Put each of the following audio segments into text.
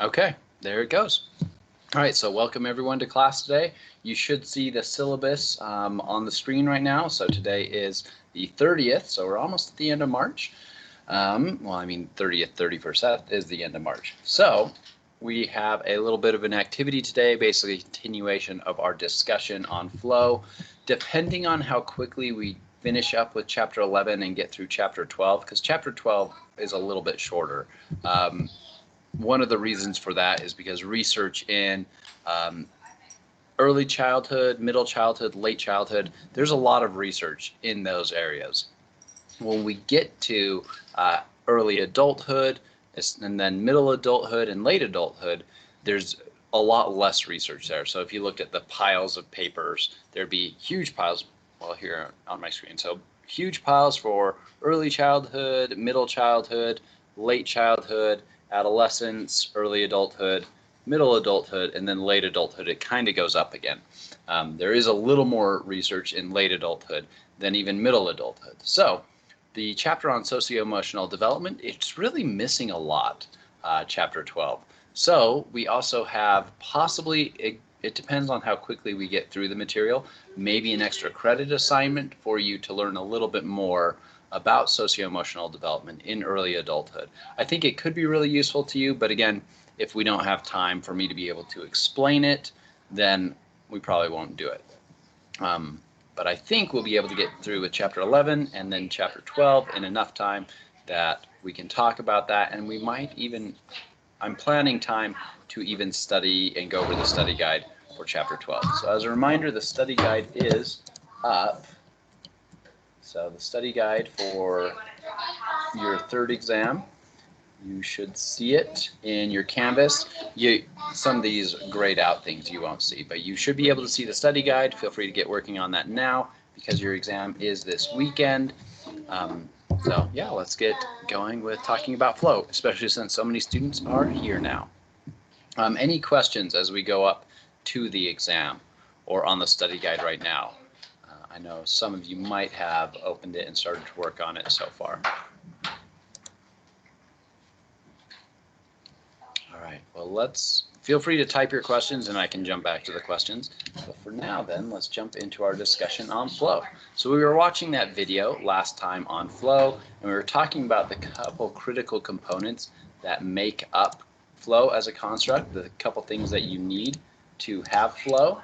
Okay, there it goes. All right, so welcome everyone to class today. You should see the syllabus on the screen right now. So today is the 30th, so we're almost at the end of March. Well, I mean 30th, 31st, that is the end of March. So we have a little bit of an activity today, basically a continuation of our discussion on flow. Depending on how quickly we finish up with chapter 11 and get through chapter 12, because chapter 12 is a little bit shorter. One of the reasons for that is because research in early childhood, middle childhood, late childhood, there's a lot of research in those areas. When we get to early adulthood and then middle adulthood and late adulthood, there's a lot less research there. So if you looked at the piles of papers, there'd be huge piles, well, here on my screen. So huge piles for early childhood, middle childhood, late childhood, adolescence, early adulthood, middle adulthood, and then late adulthood. It kind of goes up again. There is a little more research in late adulthood than even middle adulthood. So the chapter on socio-emotional development, it's really missing a lot, chapter 12. So we also have possibly, it depends on how quickly we get through the material, maybe an extra credit assignment for you to learn a little bit more about socio-emotional development in early adulthood. I think it could be really useful to you, but again, if we don't have time for me to be able to explain it, then we probably won't do it. But I think we'll be able to get through with chapter 11 and then chapter 12 in enough time that we can talk about that, and we might even, I'm planning time to even study and go over the study guide for chapter 12. So as a reminder, the study guide is up. So the study guide for your third exam, you should see it in your Canvas. Some of these grayed out things you won't see, but you should be able to see the study guide. Feel free to get working on that now because your exam is this weekend. So yeah, let's get going with talking about flow, especially since so many students are here now. Any questions as we go up to the exam or on the study guide right now? I know some of you might have opened it and started to work on it so far. All right, well, feel free to type your questions and I can jump back to the questions. But for now then, let's jump into our discussion on flow. So we were watching that video last time on flow, and we were talking about the couple critical components that make up flow as a construct, the couple things that you need to have flow.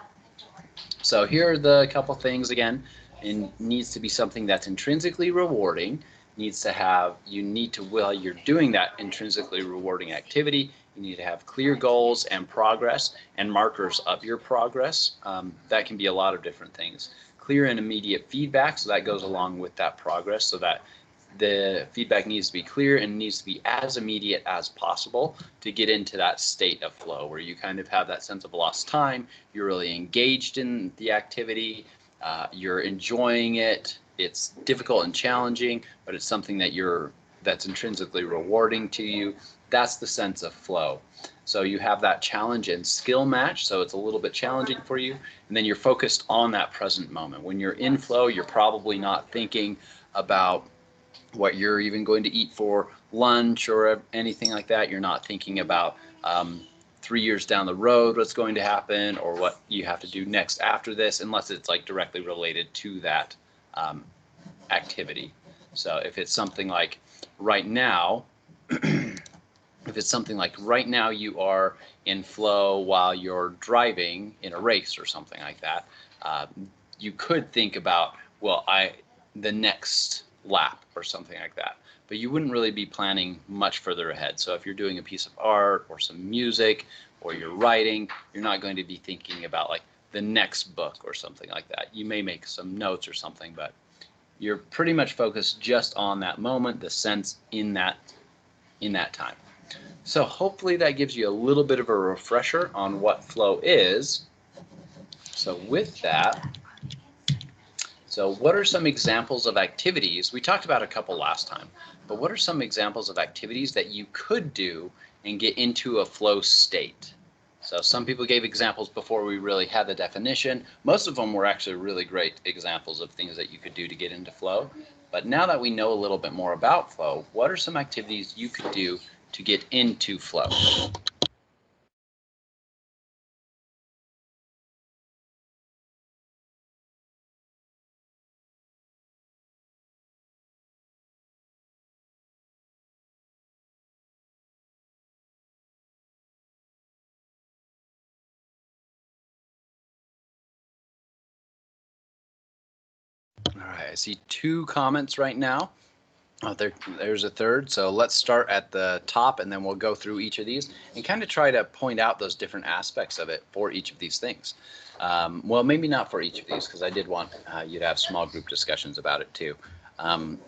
So here are the couple things again. It needs to be something that's intrinsically rewarding, you need to, while you're doing that intrinsically rewarding activity, you need to have clear goals and progress and markers of your progress. That can be a lot of different things. Clear and immediate feedback, so that goes along with that progress, so that the feedback needs to be clear and needs to be as immediate as possible to get into that state of flow where you kind of have that sense of lost time, you're really engaged in the activity, you're enjoying it, it's difficult and challenging, but it's something that's intrinsically rewarding to you. That's the sense of flow. So you have that challenge and skill match, so it's a little bit challenging for you, and then you're focused on that present moment. When you're in flow, you're probably not thinking about what you're even going to eat for lunch or anything like that. You're not thinking about 3 years down the road what's going to happen or what you have to do next after this, unless it's like directly related to that activity. So if it's something like right now, you are in flow while you're driving in a race or something like that, you could think about, well, the next lap or something like that. But you wouldn't really be planning much further ahead. So if you're doing a piece of art or some music or you're writing, you're not going to be thinking about like the next book or something like that. You may make some notes or something, but you're pretty much focused just on that moment, the sense in that time. So hopefully that gives you a little bit of a refresher on what flow is. So with that, so what are some examples of activities? We talked about a couple last time, but what are some examples of activities that you could do and get into a flow state? So some people gave examples before we really had the definition. Most of them were actually really great examples of things that you could do to get into flow. But now that we know a little bit more about flow, what are some activities you could do to get into flow? All right, I see 2 comments right now. Oh, there's a third. So let's start at the top and then we'll go through each of these and kind of try to point out those different aspects of it for each of these things. Well, maybe not for each of these because I did want you to have small group discussions about it too.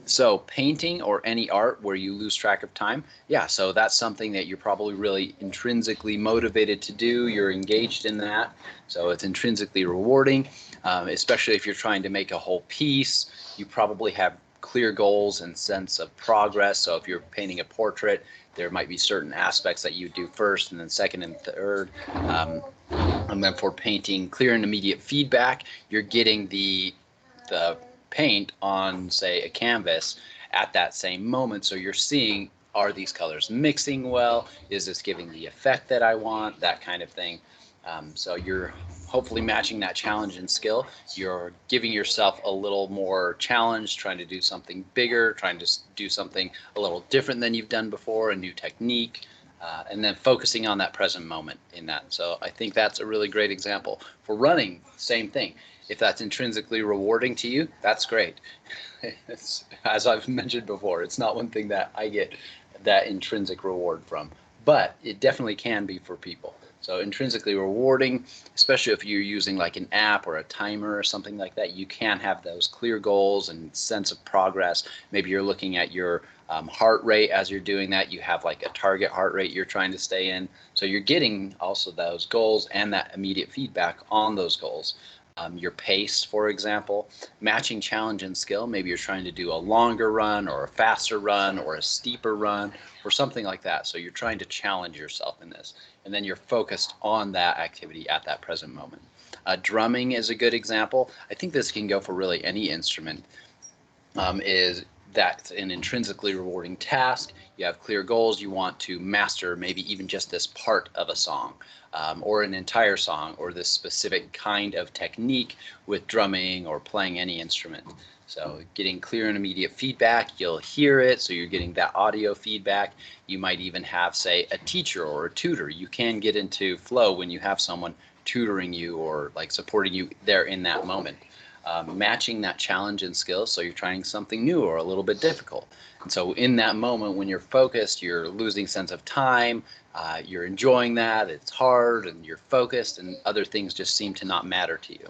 So painting or any art where you lose track of time, yeah, so that's something that you're probably really intrinsically motivated to do. You're engaged in that, so it's intrinsically rewarding, especially if you're trying to make a whole piece. You probably have clear goals and sense of progress. So if you're painting a portrait, there might be certain aspects that you do first and then second and third. And then for painting clear and immediate feedback, you're getting the paint on, say, a canvas at that same moment. So you're seeing, are these colors mixing well? Is this giving the effect that I want? That kind of thing. So you're hopefully matching that challenge and skill. You're giving yourself a little more challenge, trying to do something bigger, trying to do something a little different than you've done before, a new technique, and then focusing on that present moment in that. So I think that's a really great example. For running, same thing. If that's intrinsically rewarding to you, that's great. As I've mentioned before, it's not one thing that I get that intrinsic reward from, but it definitely can be for people. So intrinsically rewarding, especially if you're using like an app or a timer or something like that, you can have those clear goals and sense of progress. Maybe you're looking at your heart rate as you're doing that. You have like a target heart rate you're trying to stay in. So you're getting also those goals and that immediate feedback on those goals. Your pace, for example, matching challenge and skill. Maybe you're trying to do a longer run or a faster run or a steeper run or something like that. So you're trying to challenge yourself in this. And then you're focused on that activity at that present moment. Drumming is a good example. I think this can go for really any instrument. Is that's an intrinsically rewarding task. You have clear goals. You want to master maybe even just this part of a song, or an entire song, or this specific kind of technique with drumming or playing any instrument. So getting clear and immediate feedback, you'll hear it, so you're getting that audio feedback. You might even have, say, a teacher or a tutor. You can get into flow when you have someone tutoring you or like supporting you there in that moment. Matching that challenge and skill, so you're trying something new or a little bit difficult. And so in that moment when you're focused, you're losing sense of time, you're enjoying that, it's hard, and you're focused, and other things just seem to not matter to you.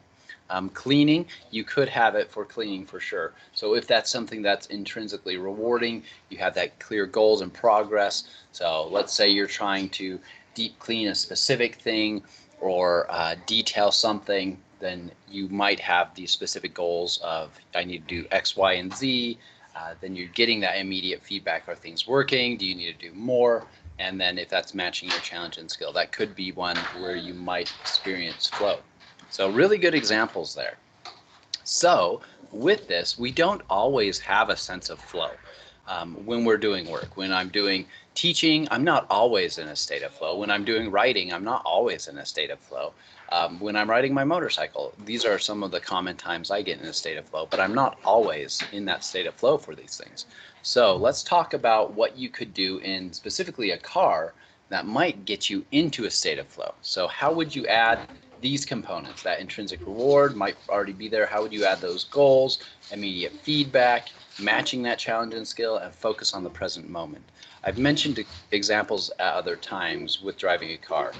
Cleaning, you could have it for cleaning for sure. So if that's something that's intrinsically rewarding, you have that clear goals and progress. So let's say you're trying to deep clean a specific thing or detail something, then you might have these specific goals of I need to do X, Y, and Z. Then you're getting that immediate feedback. Are things working? Do you need to do more? And then if that's matching your challenge and skill, that could be one where you might experience flow. So really good examples there. So with this, we don't always have a sense of flow when we're doing work. When I'm doing teaching, I'm not always in a state of flow. When I'm doing writing, I'm not always in a state of flow. When I'm riding my motorcycle, these are some of the common times I get in a state of flow, but I'm not always in that state of flow for these things. So let's talk about what you could do in specifically a car that might get you into a state of flow. So how would you add these components? That intrinsic reward might already be there. How would you add those goals, immediate feedback, matching that challenge and skill, and focus on the present moment? I've mentioned examples at other times with driving a car.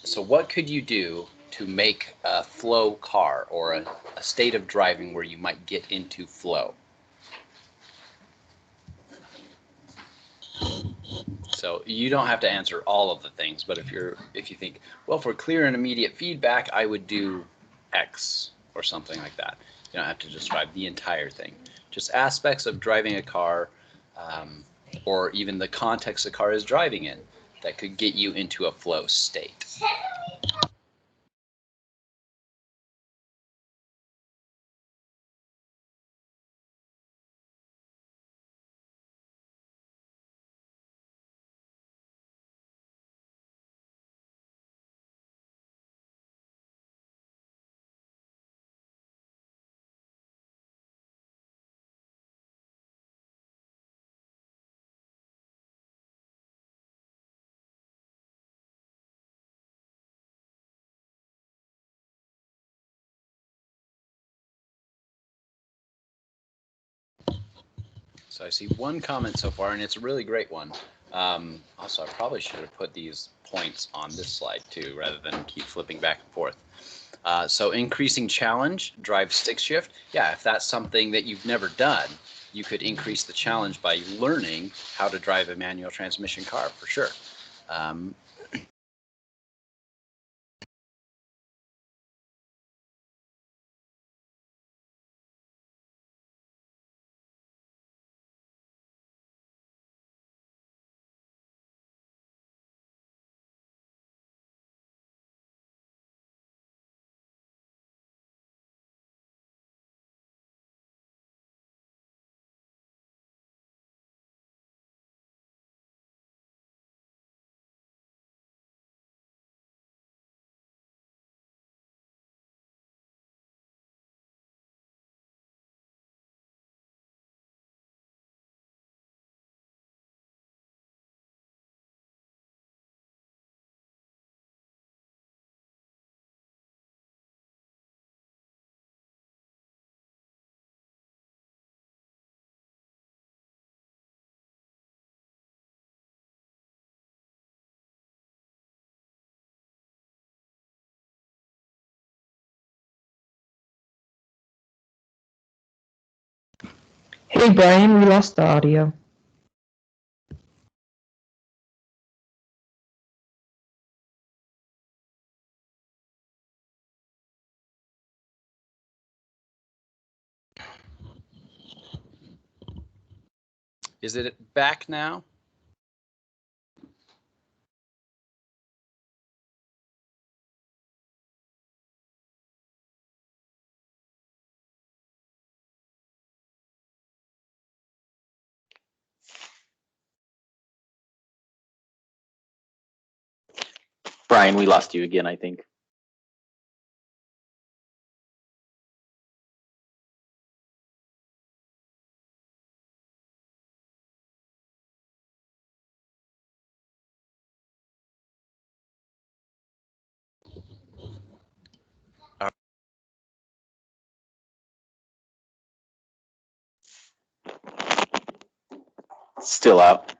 So what could you do to make a flow car or a state of driving where you might get into flow? So you don't have to answer all of the things, but if you think, well, for clear and immediate feedback, I would do X or something like that. You don't have to describe the entire thing. Just aspects of driving a car, or even the context the car is driving in, that could get you into a flow state. So I see one comment so far, and it's a really great one. Also, I probably should have put these points on this slide too, rather than keep flipping back and forth. So increasing challenge drives stick shift. Yeah, if that's something that you've never done, you could increase the challenge by learning how to drive a manual transmission car, for sure. Hey Brian, we lost the audio. Is it back now? Brian, we lost you again, I think. Still out.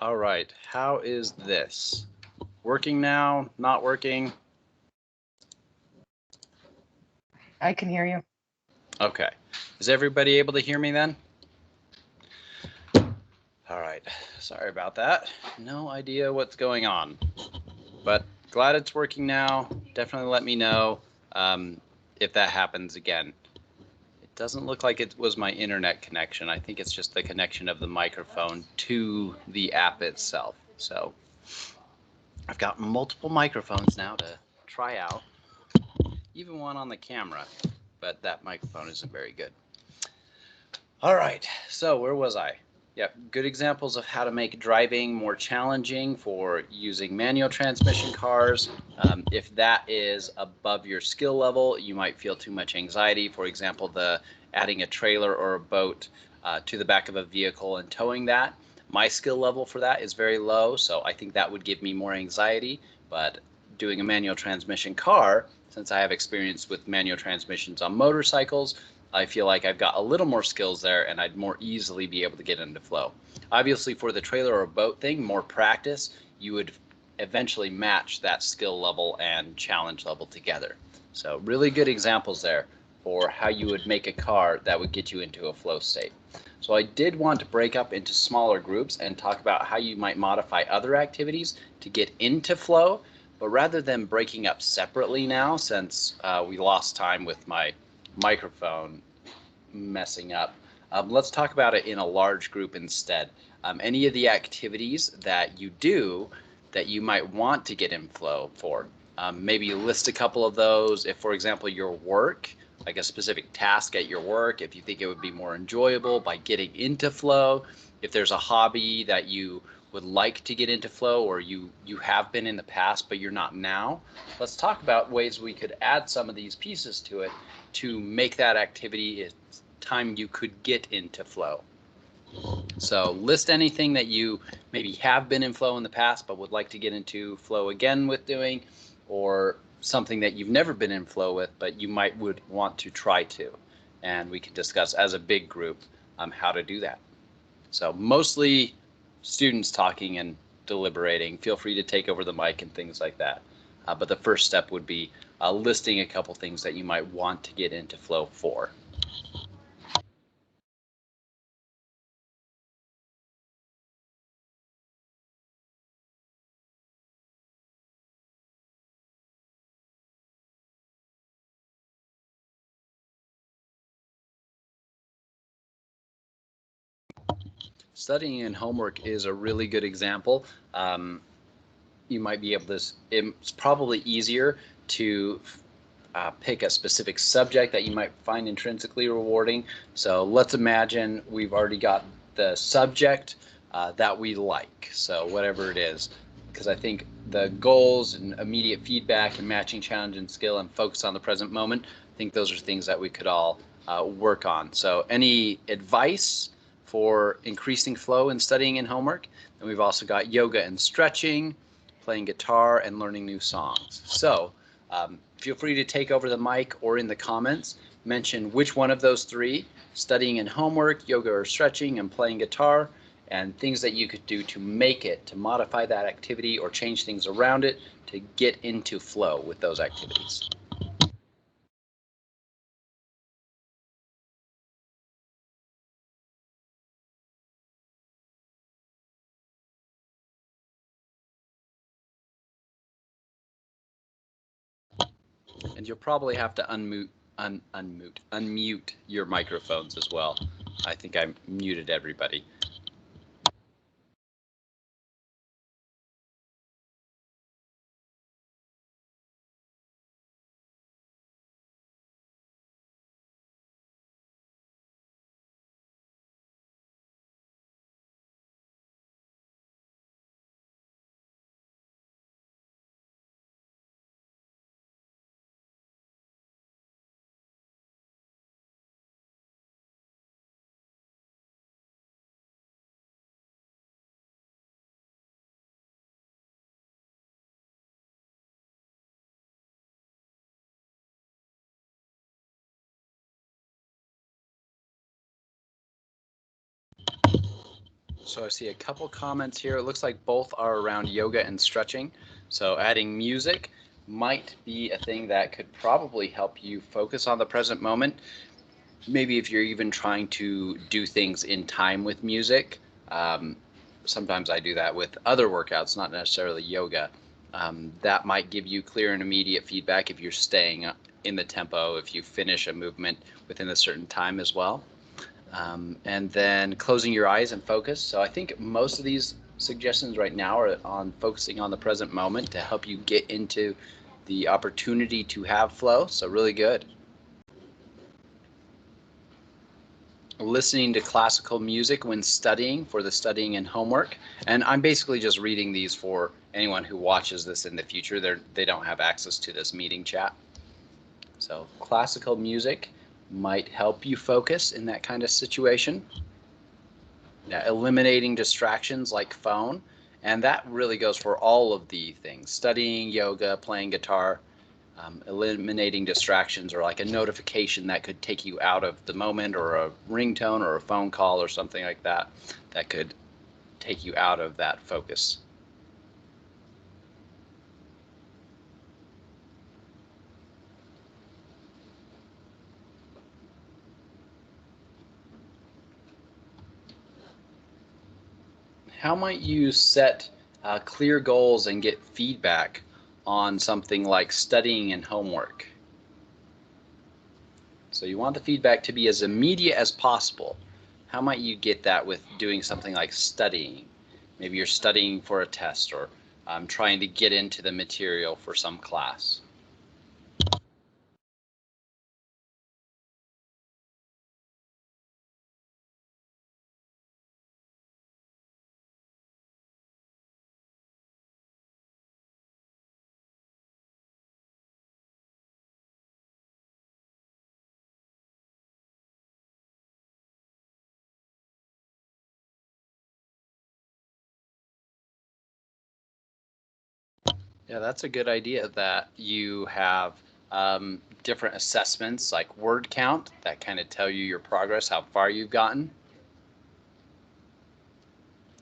All right, how is this? Working now, not working? I can hear you. Okay, is everybody able to hear me then? All right, sorry about that. No idea what's going on, but glad it's working now. Definitely let me know if that happens again. It doesn't look like it was my internet connection. I think it's just the connection of the microphone to the app itself. So I've got multiple microphones now to try out, even one on the camera, but that microphone isn't very good. All right, so where was I? Yep, good examples of how to make driving more challenging for using manual transmission cars. If that is above your skill level, you might feel too much anxiety. For example, adding a trailer or a boat to the back of a vehicle and towing that. My skill level for that is very low, so I think that would give me more anxiety. But doing a manual transmission car, since I have experience with manual transmissions on motorcycles, I feel like I've got a little more skills there and I'd more easily be able to get into flow. Obviously for the trailer or boat thing, more practice, you would eventually match that skill level and challenge level together. So really good examples there for how you would make a car that would get you into a flow state. So I did want to break up into smaller groups and talk about how you might modify other activities to get into flow. But rather than breaking up separately now, since we lost time with my microphone messing up, let's talk about it in a large group instead. Any of the activities that you do that you might want to get in flow for. Maybe list a couple of those. If, for example, your work, like a specific task at your work, if you think it would be more enjoyable by getting into flow, if there's a hobby that you would like to get into flow or you have been in the past but you're not now, let's talk about ways we could add some of these pieces to it to make that activity a time you could get into flow. So list anything that you maybe have been in flow in the past but would like to get into flow again with doing, or something that you've never been in flow with but you would want to try to, and we can discuss as a big group how to do that. So mostly students talking and deliberating. Feel free to take over the mic and things like that, but the first step would be listing a couple things that you might want to get into flow for. Studying and homework is a really good example. You might be able to, it's probably easier to pick a specific subject that you might find intrinsically rewarding. So let's imagine we've already got the subject that we like. So whatever it is, because I think the goals and immediate feedback and matching challenge and skill and focus on the present moment, I think those are things that we could all work on. So any advice for increasing flow in studying and homework? And we've also got yoga and stretching, playing guitar, and learning new songs. So feel free to take over the mic or in the comments, mention which one of those three, studying and homework, yoga or stretching, and playing guitar, and things that you could do to make it, to modify that activity or change things around it to get into flow with those activities. And you'll probably have to unmute your microphones as well. I think I muted everybody. So I see a couple comments here. It looks like both are around yoga and stretching. So adding music might be a thing that could probably help you focus on the present moment. Maybe if you're even trying to do things in time with music. Sometimes I do that with other workouts, not necessarily yoga. That might give you clear and immediate feedback if you're staying in the tempo, if you finish a movement within a certain time as well. And then closing your eyes and focus. So I think most of these suggestions right now are on focusing on the present moment to help you get into the opportunity to have flow. So really good. Listening to classical music when studying for the studying and homework. And I'm basically just reading these for anyone who watches this in the future. They don't have access to this meeting chat. So classical music might help you focus in that kind of situation. Yeah, eliminating distractions like phone. And that really goes for all of the things, studying, yoga, playing guitar. Eliminating distractions or like a notification that could take you out of the moment, or a ringtone or a phone call or something like that, that could take you out of that focus. How might you set clear goals and get feedback on something like studying and homework? So you want the feedback to be as immediate as possible. How might you get that with doing something like studying? Maybe you're studying for a test, or trying to get into the material for some class. Yeah, that's a good idea, that you have different assessments like word count that kind of tell you your progress, how far you've gotten.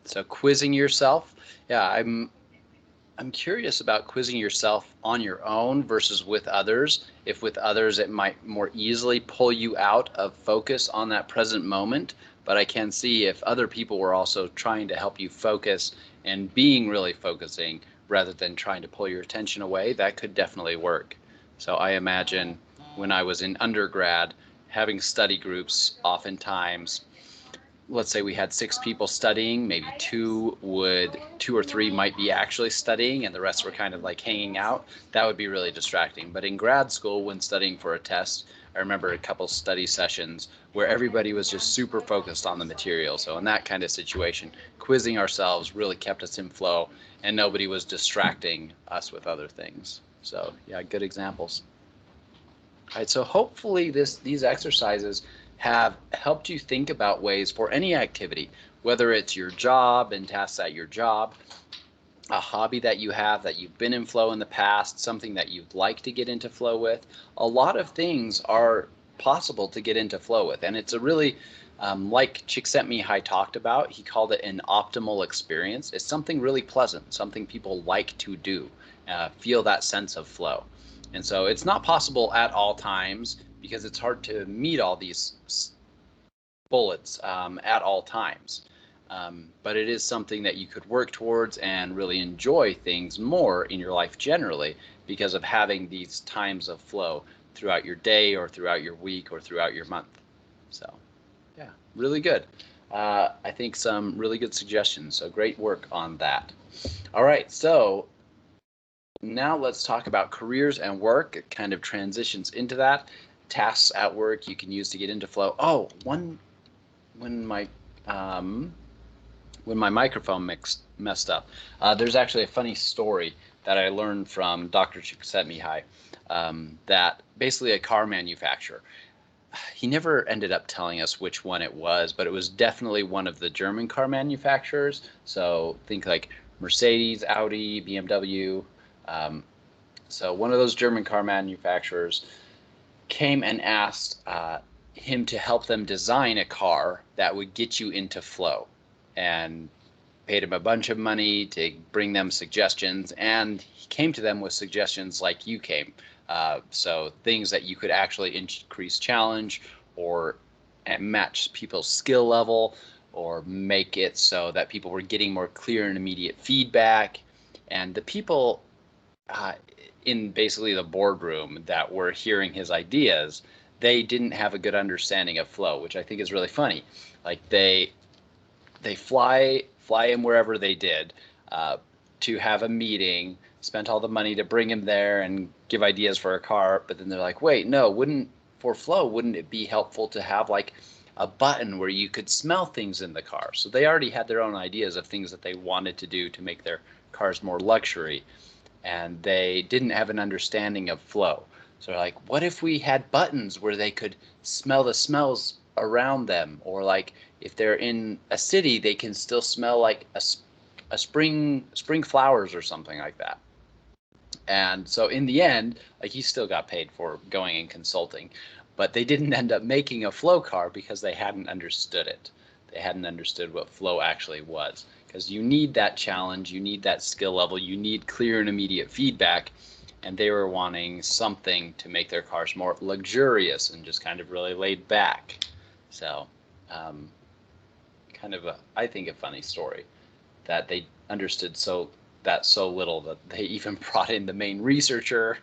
So quizzing yourself. Yeah, I'm curious about quizzing yourself on your own versus with others. If with others, it might more easily pull you out of focus on that present moment. But I can see if other people were also trying to help you focus and being really focusing rather than trying to pull your attention away, that could definitely work. So I imagine when I was in undergrad, having study groups, oftentimes let's say we had 6 people studying, maybe two or three might be actually studying and the rest were kind of like hanging out. That would be really distracting. But in grad school, when studying for a test, I remember a couple study sessions where everybody was just super focused on the material. So in that kind of situation, quizzing ourselves really kept us in flow and nobody was distracting us with other things. So yeah, good examples. All right, so hopefully these exercises have helped you think about ways for any activity, whether it's your job and tasks at your job, a hobby that you have that you've been in flow in the past, something that you'd like to get into flow with. A lot of things are possible to get into flow with, and it's a really like Csikszentmihalyi talked about, he called it an optimal experience. It's something really pleasant, something people like to do, feel that sense of flow. And so it's not possible at all times because it's hard to meet all these bullets at all times. But it is something that you could work towards and really enjoy things more in your life generally because of having these times of flow throughout your day or throughout your week or throughout your month. So yeah, really good. I think some really good suggestions. So great work on that. All right, so now let's talk about careers and work. It kind of transitions into that. Tasks at work you can use to get into flow. Oh, when my microphone messed up. There's actually a funny story that I learned from Dr. Csikszentmihalyi, that basically a car manufacturer, he never ended up telling us which one it was, but it was definitely one of the German car manufacturers. So think like Mercedes, Audi, BMW. So one of those German car manufacturers came and asked him to help them design a car that would get you into flow, and paid him a bunch of money to bring them suggestions, and he came to them with suggestions like you came. So things that you could actually increase challenge or match people's skill level, or make it so that people were getting more clear and immediate feedback. And the people in basically the boardroom that were hearing his ideas, they didn't have a good understanding of flow, which I think is really funny. Like they fly him wherever they did to have a meeting, spent all the money to bring him there and give ideas for a car, but then they're like, wait, no, for flow, wouldn't it be helpful to have like a button where you could smell things in the car? So they already had their own ideas of things that they wanted to do to make their cars more luxury, and they didn't have an understanding of flow. So they're like, what if we had buttons where they could smell the smells around them, or like if they're in a city, they can still smell like a spring flowers or something like that. And so in the end, like he still got paid for going and consulting, but they didn't end up making a flow car because they hadn't understood it. They hadn't understood what flow actually was, because you need that challenge, you need that skill level, you need clear and immediate feedback. And they were wanting something to make their cars more luxurious and just kind of really laid back. So kind of I think a funny story that they understood so little that they even brought in the main researcher,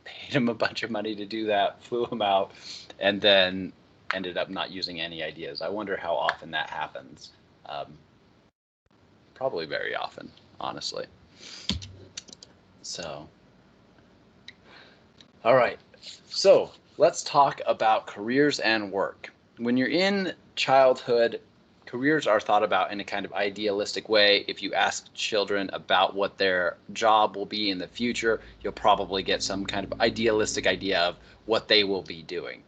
paid him a bunch of money to do that, flew him out, and then ended up not using any ideas. I wonder how often that happens. Probably very often, honestly. So, all right. So let's talk about careers and work. When you're in childhood, careers are thought about in a kind of idealistic way. If you ask children about what their job will be in the future, you'll probably get some kind of idealistic idea of what they will be doing.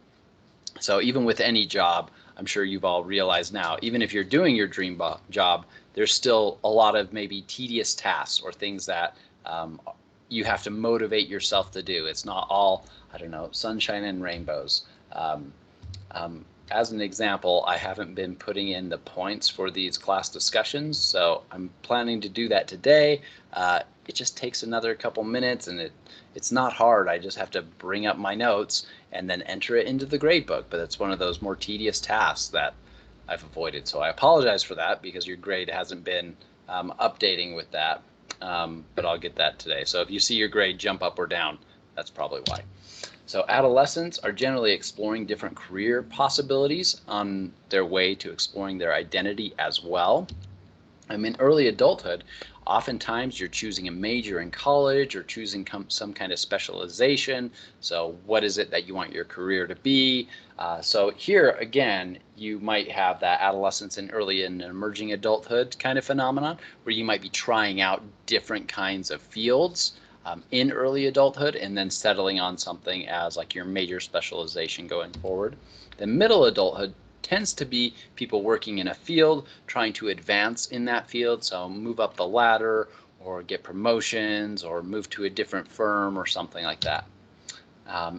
So even with any job, I'm sure you've all realized now, even if you're doing your dream job, there's still a lot of maybe tedious tasks or things that you have to motivate yourself to do. It's not all, I don't know, sunshine and rainbows. As an example, I haven't been putting in the points for these class discussions, so I'm planning to do that today. It just takes another couple minutes, and it's not hard. I just have to bring up my notes and then enter it into the gradebook, but it's one of those more tedious tasks that I've avoided. So I apologize for that because your grade hasn't been updating with that, but I'll get that today. So if you see your grade jump up or down, that's probably why. So adolescents are generally exploring different career possibilities on their way to exploring their identity as well. In early adulthood, oftentimes you're choosing a major in college or choosing some kind of specialization. So what is it that you want your career to be? So here again, you might have that adolescence and early and emerging adulthood kind of phenomenon where you might be trying out different kinds of fields in early adulthood and then settling on something as like your major specialization going forward. The middle adulthood tends to be people working in a field, trying to advance in that field, so move up the ladder or get promotions or move to a different firm or something like that.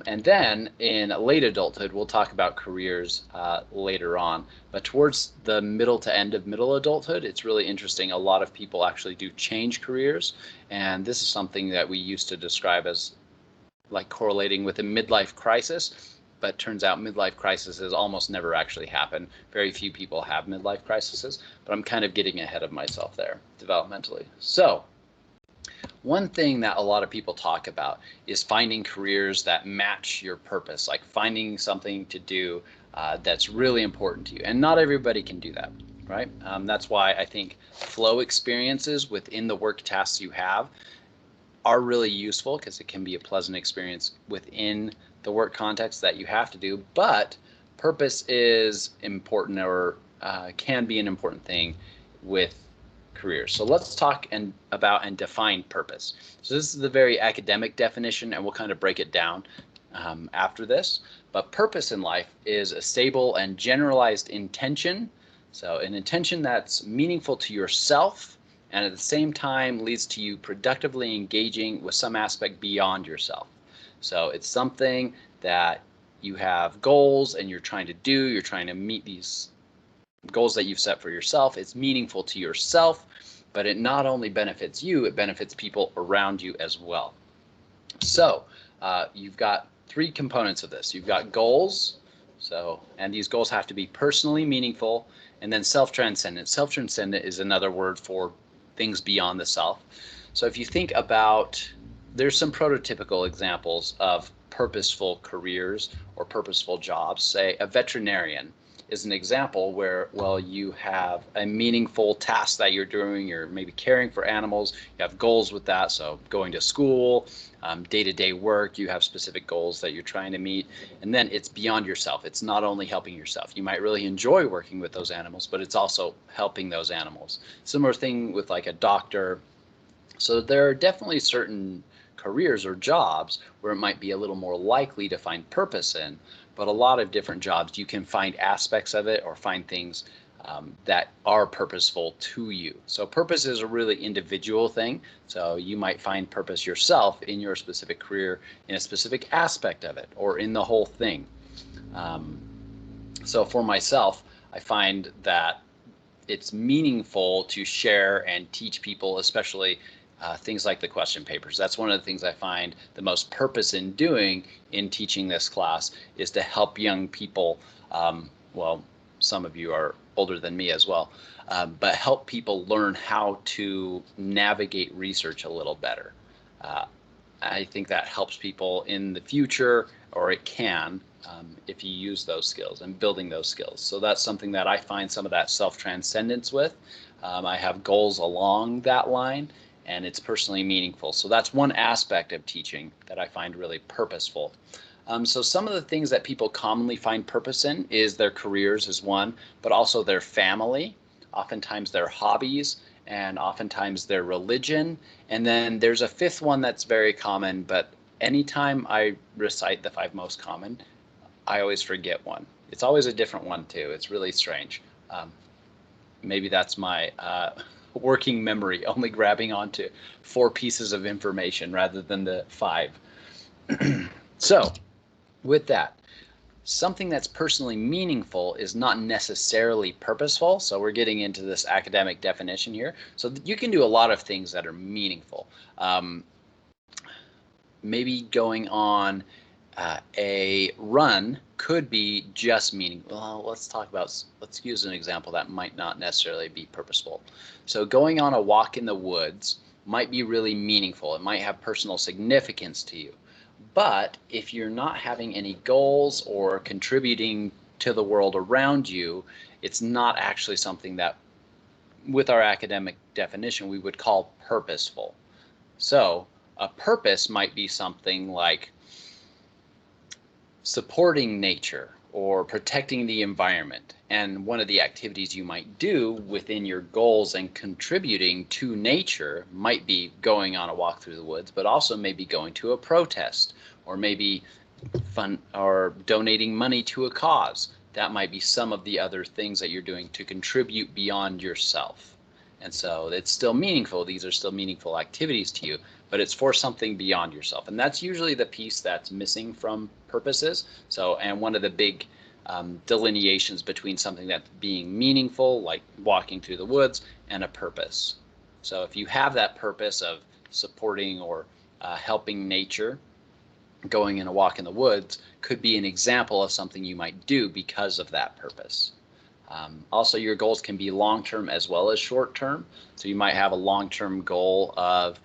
And then in late adulthood, we'll talk about careers later on, but towards the middle to end of middle adulthood, it's really interesting. A lot of people actually do change careers, and this is something that we used to describe as like correlating with a midlife crisis, but turns out midlife crises almost never actually happen. Very few people have midlife crises, but I'm kind of getting ahead of myself there developmentally. So one thing that a lot of people talk about is finding careers that match your purpose, like finding something to do that's really important to you. And not everybody can do that, right? That's why I think flow experiences within the work tasks you have are really useful, because it can be a pleasant experience within the work context that you have to do. But purpose is important, or can be an important thing with careers. So let's talk about and define purpose. So this is the very academic definition, and we'll kind of break it down after this. But purpose in life is a stable and generalized intention. So an intention that's meaningful to yourself and at the same time leads to you productively engaging with some aspect beyond yourself. So it's something that you have goals and you're trying to do, you're trying to meet these goals that you've set for yourself. It's meaningful to yourself, but it not only benefits you, it benefits people around you as well. So you've got three components of this. You've got goals, and these goals have to be personally meaningful, and then self-transcendent. Self-transcendent is another word for things beyond the self. So if you think about, there's some prototypical examples of purposeful careers or purposeful jobs. Say a veterinarian is an example where, well, you have a meaningful task that you're doing. You're maybe caring for animals. You have goals with that. So going to school, day-to-day work, you have specific goals that you're trying to meet. And then it's beyond yourself. It's not only helping yourself. You might really enjoy working with those animals, but it's also helping those animals. Similar thing with like a doctor. So there are definitely certain careers or jobs where it might be a little more likely to find purpose in. but a lot of different jobs, you can find aspects of it or find things that are purposeful to you. So purpose is a really individual thing. So you might find purpose yourself in your specific career, in a specific aspect of it, or in the whole thing. So for myself, I find that it's meaningful to share and teach people, especially things like the question papers. That's one of the things I find the most purpose in doing in teaching this class, is to help young people. Well, some of you are older than me as well, but help people learn how to navigate research a little better. I think that helps people in the future, or it can, if you use those skills and building those skills. So that's something that I find some of that self-transcendence with. I have goals along that line, and it's personally meaningful. So that's one aspect of teaching that I find really purposeful. So some of the things that people commonly find purpose in is their careers is one, but also their family, oftentimes their hobbies, and oftentimes their religion. And then there's a fifth one that's very common, but anytime I recite the 5 most common, I always forget one. It's always a different one too. It's really strange. Maybe that's my working memory, only grabbing onto 4 pieces of information rather than the 5. So with that, something that's personally meaningful is not necessarily purposeful. So we're getting into this academic definition here. So you can do a lot of things that are meaningful. Maybe going on a run could be just meaningful. Well, let's use an example that might not necessarily be purposeful. So going on a walk in the woods might be really meaningful. It might have personal significance to you. But if you're not having any goals or contributing to the world around you, it's not actually something that, with our academic definition, we would call purposeful. So a purpose might be something like supporting nature or protecting the environment. And one of the activities you might do within your goals and contributing to nature might be going on a walk through the woods, but also maybe going to a protest, or maybe fun or donating money to a cause. That might be some of the other things that you're doing to contribute beyond yourself. And so it's still meaningful. These are still meaningful activities to you, but it's for something beyond yourself. And that's usually the piece that's missing from purposes. So, and one of the big delineations between something that's being meaningful, like walking through the woods, and a purpose. So if you have that purpose of supporting or helping nature, going in a walk in the woods could be an example of something you might do because of that purpose. Also, your goals can be long-term as well as short-term. So you might have a long-term goal of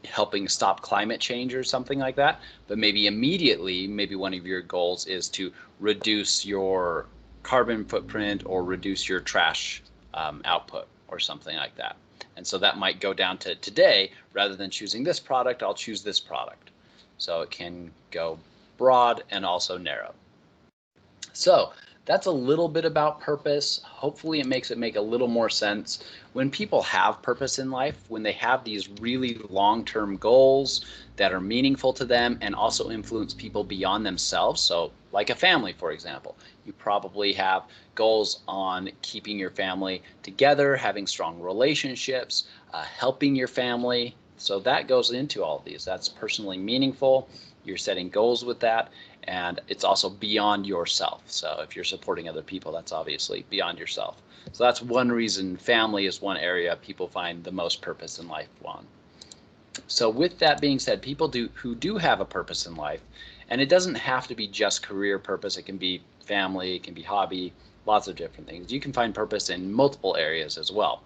helping stop climate change or something like that, but maybe immediately, maybe one of your goals is to reduce your carbon footprint or reduce your trash output or something like that. And so that might go down to today, rather than choosing this product, I'll choose this product. So it can go broad and also narrow. So that's a little bit about purpose. Hopefully it makes it make a little more sense. When people have purpose in life, when they have these really long-term goals that are meaningful to them and also influence people beyond themselves, so like a family, for example, you probably have goals on keeping your family together, having strong relationships, helping your family. So that goes into all of these. That's personally meaningful. You're setting goals with that. And it's also beyond yourself. So if you're supporting other people, that's obviously beyond yourself. So that's one reason family is one area people find the most purpose in life on. So with that being said, people who do have a purpose in life, and it doesn't have to be just career purpose. It can be family, it can be hobby, lots of different things. You can find purpose in multiple areas as well.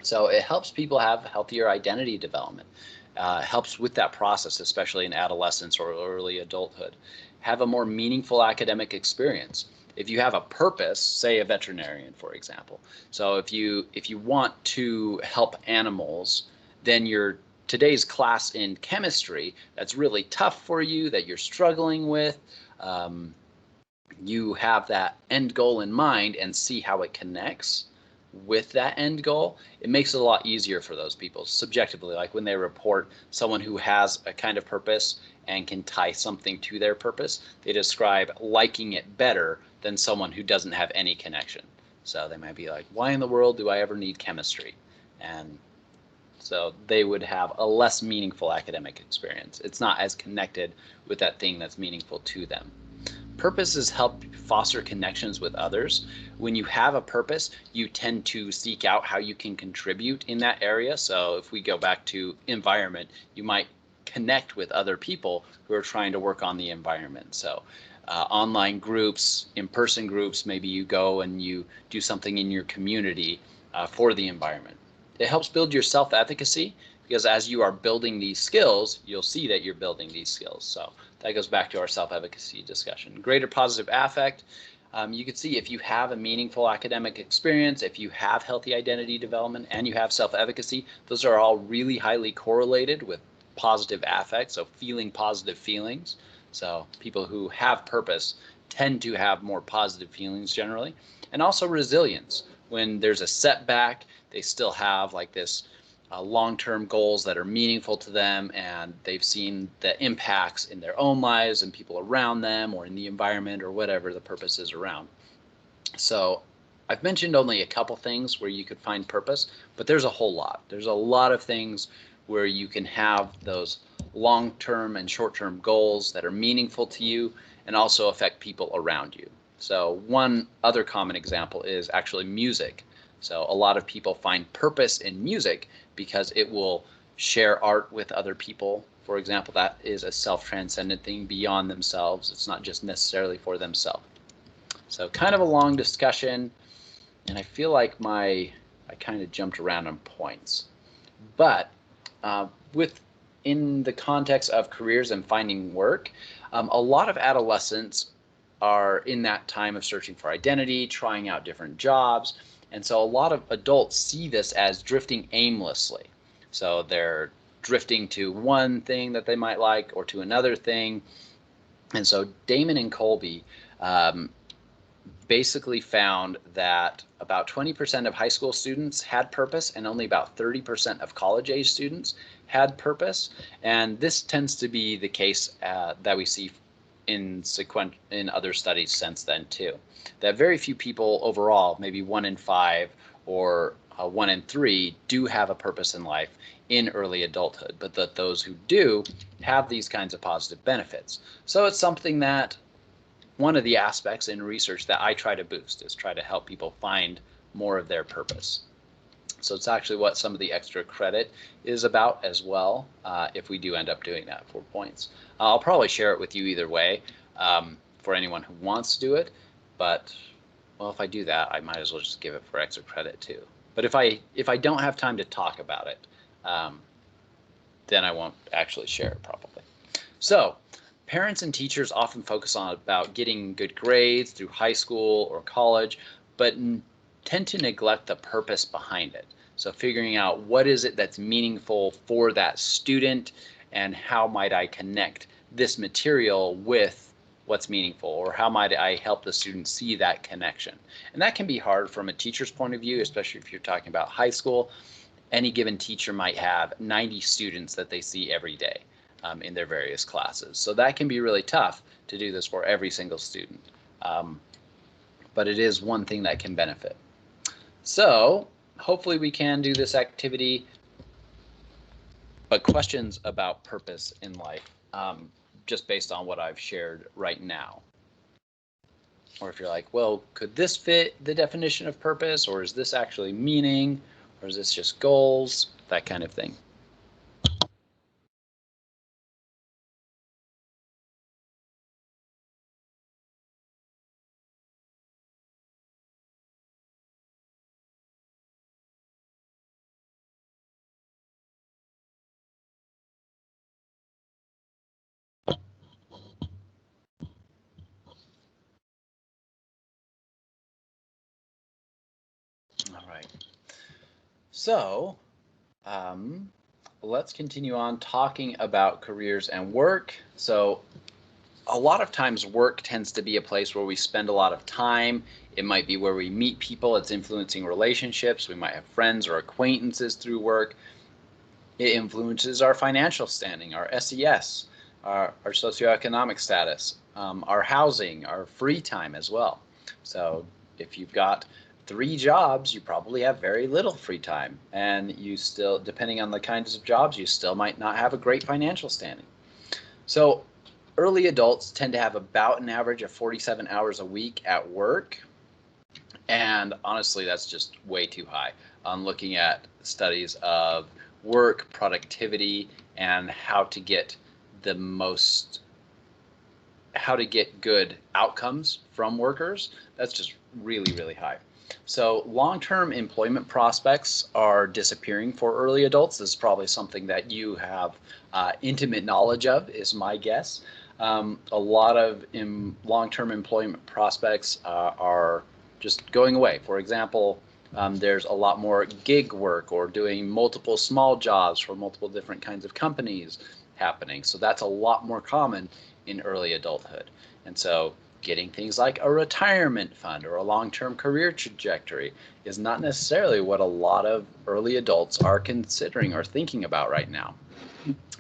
So it helps people have healthier identity development. Helps with that process, especially in adolescence or early adulthood. Have a more meaningful academic experience. If you have a purpose, say a veterinarian, for example. So if you want to help animals, then today's class in chemistry that's really tough for you, that you're struggling with, you have that end goal in mind and see how it connects. with that end goal, it makes it a lot easier for those people subjectively. Like when they report someone who has a kind of purpose and can tie something to their purpose, they describe liking it better than someone who doesn't have any connection. So they might be like, why in the world do I ever need chemistry? And so they would have a less meaningful academic experience. It's not as connected with that thing that's meaningful to them. Purposes help foster connections with others. When you have a purpose, you tend to seek out how you can contribute in that area. So if we go back to environment, you might connect with other people who are trying to work on the environment. So online groups, in-person groups, maybe you go and you do something in your community for the environment. It helps build your self-efficacy, because as you are building these skills, you'll see that you're building these skills. So that goes back to our self-efficacy discussion. Greater positive affect. You can see if you have a meaningful academic experience, if you have healthy identity development, and you have self-efficacy, those are all really highly correlated with positive affect, so feeling positive feelings. So people who have purpose tend to have more positive feelings generally. And also resilience. When there's a setback, they still have like this long-term goals that are meaningful to them, and they've seen the impacts in their own lives and people around them or in the environment or whatever the purpose is around. So I've mentioned only a couple things where you could find purpose, but there's a whole lot. There's a lot of things where you can have those long-term and short-term goals that are meaningful to you and also affect people around you. So one other common example is actually music. So a lot of people find purpose in music because it will share art with other people. For example, that is a self-transcendent thing beyond themselves. It's not just necessarily for themselves. So kind of a long discussion, and I feel like I kind of jumped around on points. But in the context of careers and finding work, a lot of adolescents are in that time of searching for identity, trying out different jobs. And so a lot of adults see this as drifting aimlessly. So they're drifting to one thing that they might like or to another thing. And so Damon and Colby basically found that about 20% of high school students had purpose and only about 30% of college-age students had purpose. And this tends to be the case that we see in other studies since then too. That very few people overall, maybe 1 in 5 or 1 in 3, do have a purpose in life in early adulthood, but that those who do have these kinds of positive benefits. So it's something that one of the aspects in research that I try to boost is try to help people find more of their purpose. So it's actually what some of the extra credit is about as well, if we do end up doing that 4 points. I'll probably share it with you either way for anyone who wants to do it, but well, if I do that, I might as well just give it for extra credit too. But if I don't have time to talk about it, then I won't actually share it probably. So parents and teachers often focus on about getting good grades through high school or college, but tend to neglect the purpose behind it. So figuring out what is it that's meaningful for that student and how might I connect this material with what's meaningful, or how might I help the student see that connection. And that can be hard from a teacher's point of view, especially if you're talking about high school. Any given teacher might have 90 students that they see every day in their various classes. So that can be really tough to do this for every single student. But it is one thing that can benefit. So hopefully we can do this activity, but questions about purpose in life, just based on what I've shared right now. Or if you're like, well, could this fit the definition of purpose, or is this actually meaning, or is this just goals, that kind of thing. All right. So let's continue on talking about careers and work. So a lot of times work tends to be a place where we spend a lot of time. It might be where we meet people. It's influencing relationships. We might have friends or acquaintances through work. It influences our financial standing, our SES, our socioeconomic status, our housing, our free time as well. So if you've got 3 jobs, you probably have very little free time. And you still, depending on the kinds of jobs, you still might not have a great financial standing. So early adults tend to have about an average of 47 hours a week at work. And honestly, that's just way too high. On looking at studies of work, productivity, and how to get good outcomes from workers, that's just really, really high. So long-term employment prospects are disappearing for early adults. This is probably something that you have intimate knowledge of, is my guess. A lot of long-term employment prospects are just going away. For example, there's a lot more gig work or doing multiple small jobs for multiple different kinds of companies happening. So that's a lot more common in early adulthood. And so getting things like a retirement fund or a long-term career trajectory is not necessarily what a lot of early adults are considering or thinking about right now.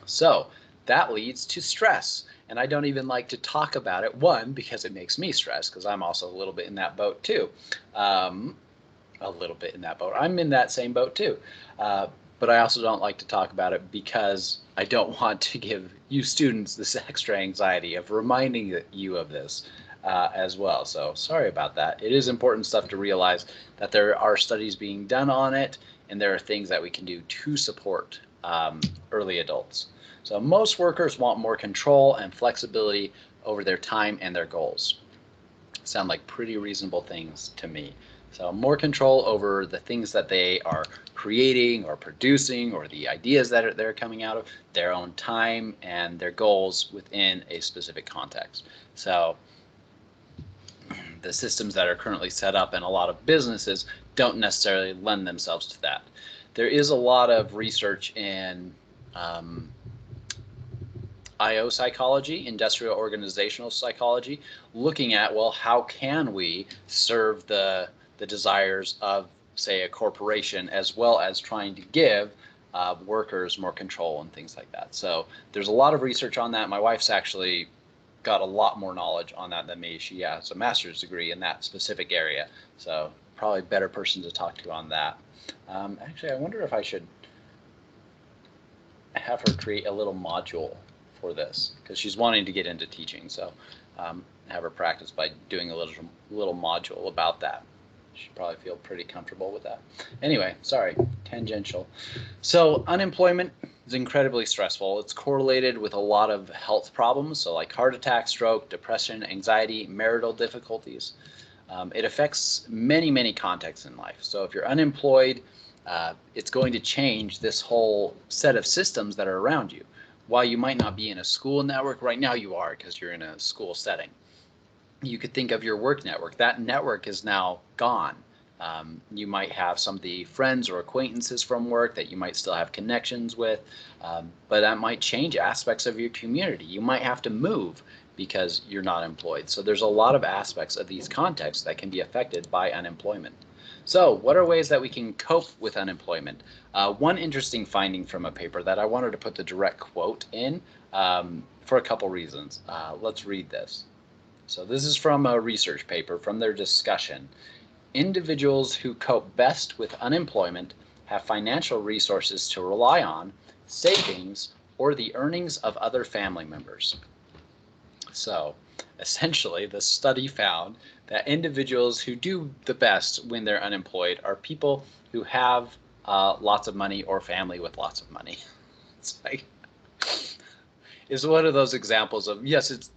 So that leads to stress. And I don't even like to talk about it, one, because it makes me stress, because I'm also a little bit in that boat too. A little bit in that boat. I'm in that same boat too. But I also don't like to talk about it because I don't want to give you students this extra anxiety of reminding you of this as well. So sorry about that. It is important stuff to realize that there are studies being done on it, and there are things that we can do to support early adults. So most workers want more control and flexibility over their time and their goals. Sound like pretty reasonable things to me. So more control over the things that they are creating or producing, or the ideas that they're coming out of, their own time and their goals within a specific context. So the systems that are currently set up in a lot of businesses don't necessarily lend themselves to that. There is a lot of research in IO psychology, industrial organizational psychology, looking at, well, how can we serve the desires of, say, a corporation, as well as trying to give workers more control and things like that. So there's a lot of research on that. My wife's actually got a lot more knowledge on that than me. She has a master's degree in that specific area, so probably a better person to talk to on that. Actually, I wonder if I should have her create a little module for this, because she's wanting to get into teaching. So have her practice by doing a little module about that. She'd probably feel pretty comfortable with that. Anyway, sorry, tangential. So unemployment is incredibly stressful. It's correlated with a lot of health problems, so like heart attack, stroke, depression, anxiety, marital difficulties. It affects many, many contexts in life. So if you're unemployed, it's going to change this whole set of systems that are around you. While you might not be in a school network, right now you are, because you're in a school setting. You could think of your work network. That network is now gone. You might have some of the friends or acquaintances from work that you might still have connections with, but that might change aspects of your community. You might have to move because you're not employed. So there's a lot of aspects of these contexts that can be affected by unemployment. So what are ways that we can cope with unemployment? One interesting finding from a paper that I wanted to put the direct quote in for a couple reasons. Let's read this. So this is from a research paper from their discussion. Individuals who cope best with unemployment have financial resources to rely on, savings, or the earnings of other family members. So essentially, the study found that individuals who do the best when they're unemployed are people who have lots of money or family with lots of money. It's like, it's one of those examples of, yes, it's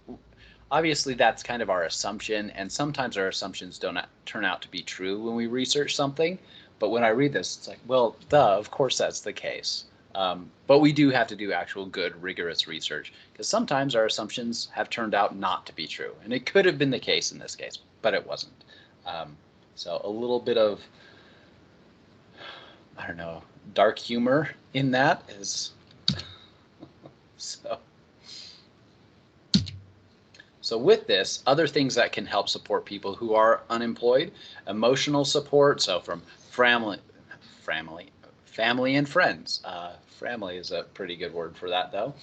obviously that's kind of our assumption, and sometimes our assumptions don't turn out to be true when we research something. But when I read this, it's like, well, duh, of course that's the case. But we do have to do actual good, rigorous research, because sometimes our assumptions have turned out not to be true. And it could have been the case in this case, but it wasn't. So a little bit of, I don't know, dark humor in that is so. So with this, other things that can help support people who are unemployed, emotional support, so from family, family and friends. Family is a pretty good word for that though.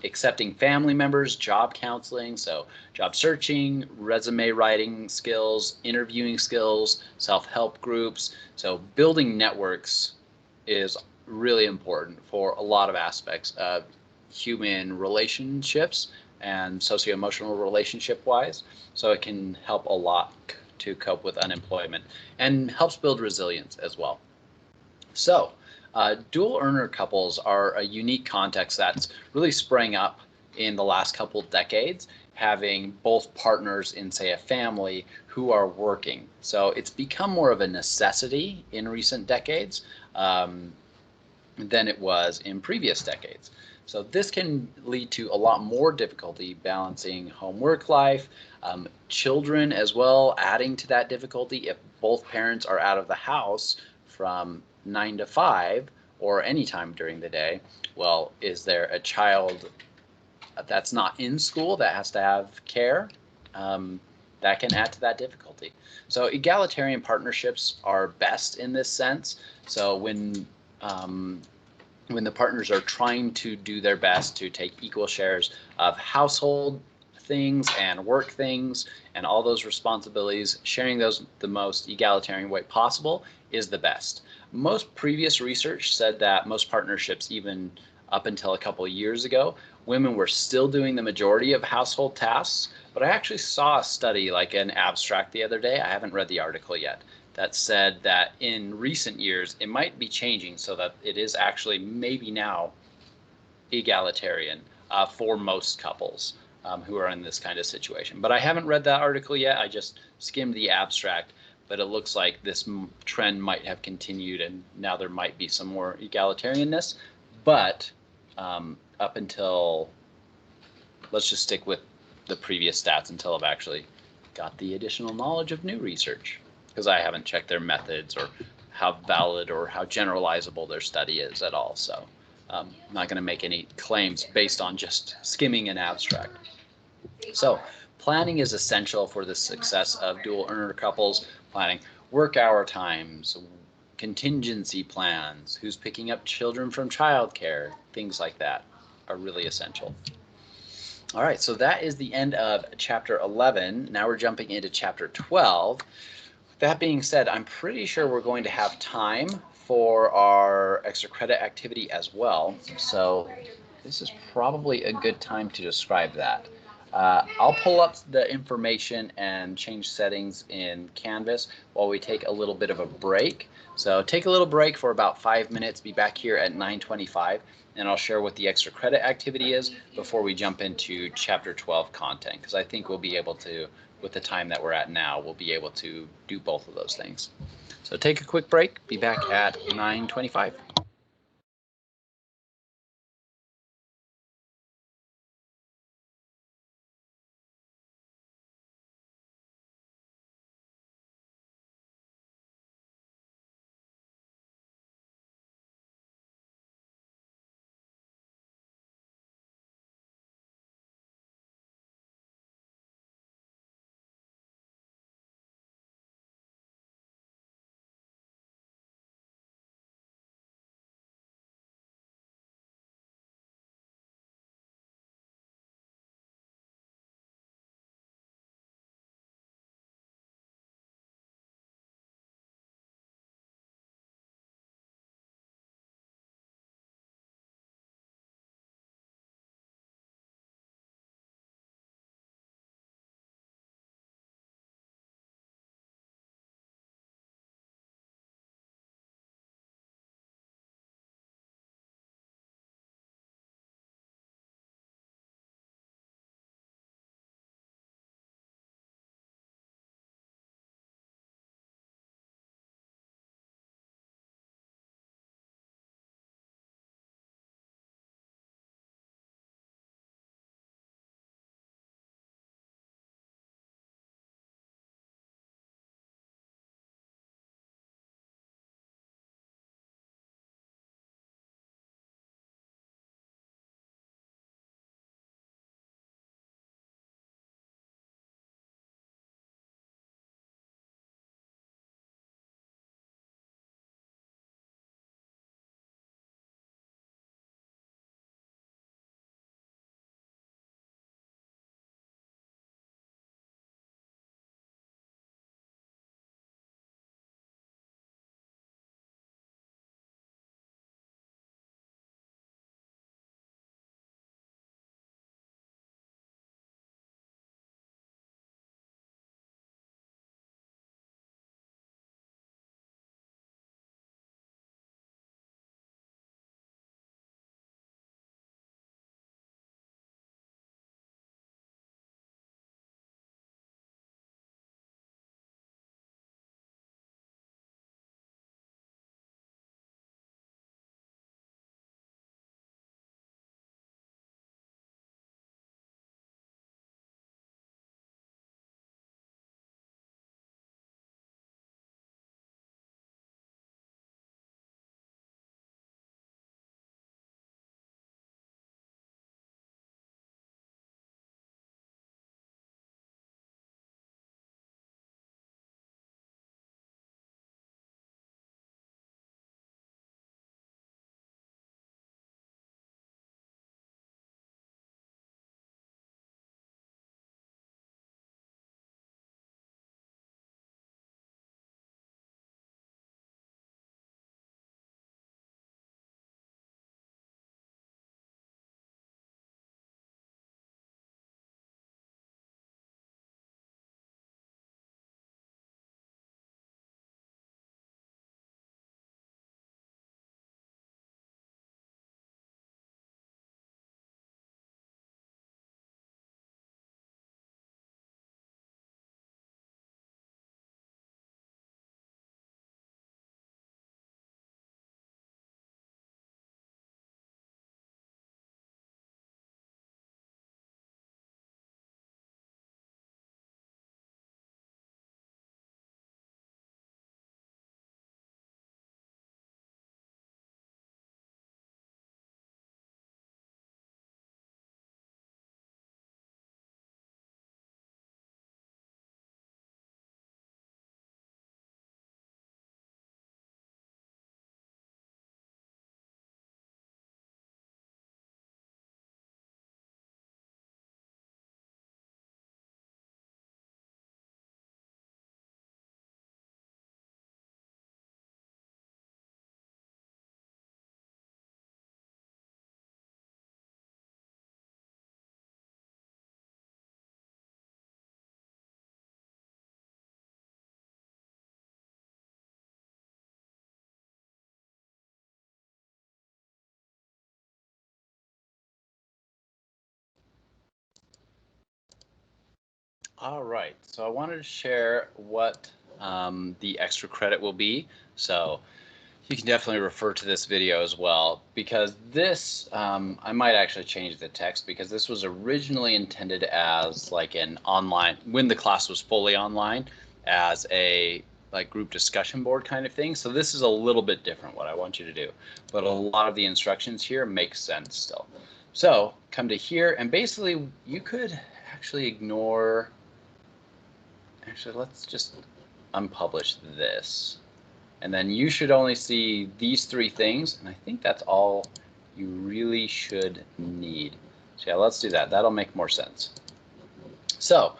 Accepting family members, job counseling, so job searching, resume writing skills, interviewing skills, self-help groups. So building networks is really important for a lot of aspects of human relationships and socio-emotional relationship wise. So it can help a lot to cope with unemployment and helps build resilience as well. So dual earner couples are a unique context that's really sprang up in the last couple decades, having both partners in, say, a family who are working. So it's become more of a necessity in recent decades than it was in previous decades. So this can lead to a lot more difficulty balancing home work life, children as well, adding to that difficulty if both parents are out of the house from 9 to 5 or any time during the day. Well, is there a child that's not in school that has to have care? That can add to that difficulty. So egalitarian partnerships are best in this sense. So when the partners are trying to do their best to take equal shares of household things and work things and all those responsibilities, sharing those the most egalitarian way possible is the best. Most previous research said that most partnerships, even up until a couple of years ago, women were still doing the majority of household tasks. But I actually saw a study, like an abstract the other day. I haven't read the article yet, that said that in recent years it might be changing so that it is actually maybe now egalitarian for most couples who are in this kind of situation. But I haven't read that article yet. I just skimmed the abstract, but it looks like this trend might have continued and now there might be some more egalitarianness. But up until, let's just stick with the previous stats until I've actually got the additional knowledge of new research, because I haven't checked their methods or how valid or how generalizable their study is at all. So I'm not going to make any claims based on just skimming an abstract. So planning is essential for the success of dual earner couples. Planning work hour times, contingency plans, who's picking up children from childcare, things like that are really essential. All right, so that is the end of chapter 11. Now we're jumping into chapter 12. That being said, I'm pretty sure we're going to have time for our extra credit activity as well. So this is probably a good time to describe that. I'll pull up the information and change settings in Canvas while we take a little bit of a break. So take a little break for about 5 minutes, be back here at 9:25, and I'll share what the extra credit activity is before we jump into chapter 12 content, because I think we'll be able to, with the time that we're at now, we'll be able to do both of those things. So take a quick break, be back at 9:25. All right, so I wanted to share what the extra credit will be. So you can definitely refer to this video as well, because this, I might actually change the text, because this was originally intended as like an online, when the class was fully online, as a like group discussion board kind of thing. So this is a little bit different what I want you to do, but a lot of the instructions here make sense still. So come to here, and basically you could actually ignore, actually let's just unpublish this. And then you should only see these three things, and I think that's all you really should need. So yeah, let's do that. That'll make more sense. So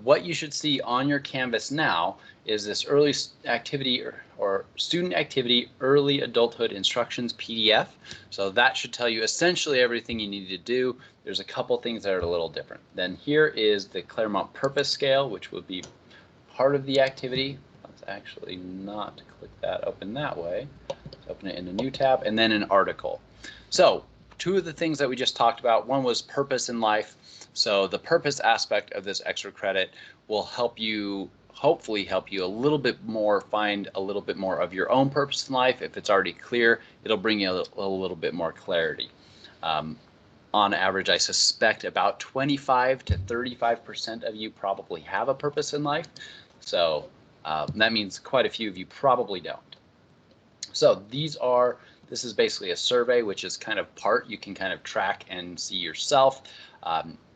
what you should see on your Canvas now is this early activity or student activity early adulthood instructions PDF. So that should tell you essentially everything you need to do. There's a couple things that are a little different. Then here is the Claremont Purpose Scale, which will be part of the activity. Let's actually not click that open that way. Let's open it in a new tab, and then an article. So two of the things that we just talked about, one was purpose in life. So the purpose aspect of this extra credit will help you, hopefully help you a little bit more, find a little bit more of your own purpose in life. If it's already clear, it'll bring you a little bit more clarity. On average, I suspect about 25 to 35% of you probably have a purpose in life. So that means quite a few of you probably don't. So this is basically a survey, which is kind of part you can kind of track and see yourself.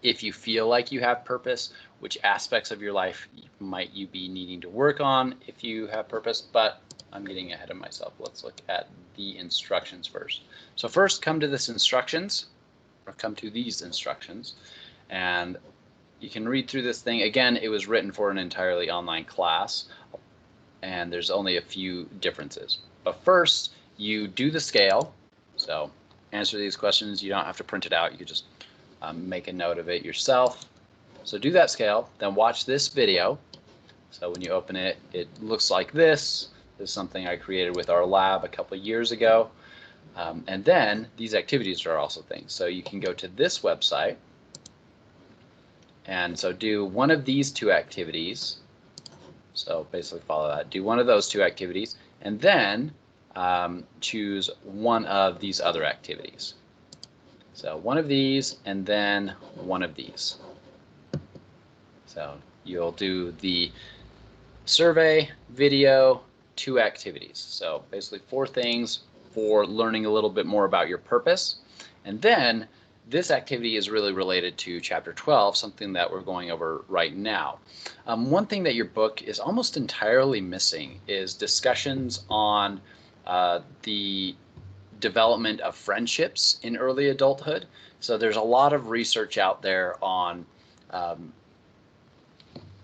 If you feel like you have purpose, which aspects of your life might you be needing to work on if you have purpose, but I'm getting ahead of myself. Let's look at the instructions first. So first come to this instructions, or come to these instructions, and you can read through this thing. Again, it was written for an entirely online class, and there's only a few differences. But first, you do the scale. So answer these questions. You don't have to print it out. You could just make a note of it yourself. So do that scale, then watch this video. So when you open it, it looks like this. This is something I created with our lab a couple of years ago. And then these activities are also things. So you can go to this website, and so do one of these two activities. So basically follow that. Do one of those two activities, and then choose one of these other activities. So one of these, and then one of these. So you'll do the survey, video, two activities. So basically 4 things for learning a little bit more about your purpose. And then this activity is really related to Chapter 12, something that we're going over right now. One thing that your book is almost entirely missing is discussions on the development of friendships in early adulthood. So there's a lot of research out there on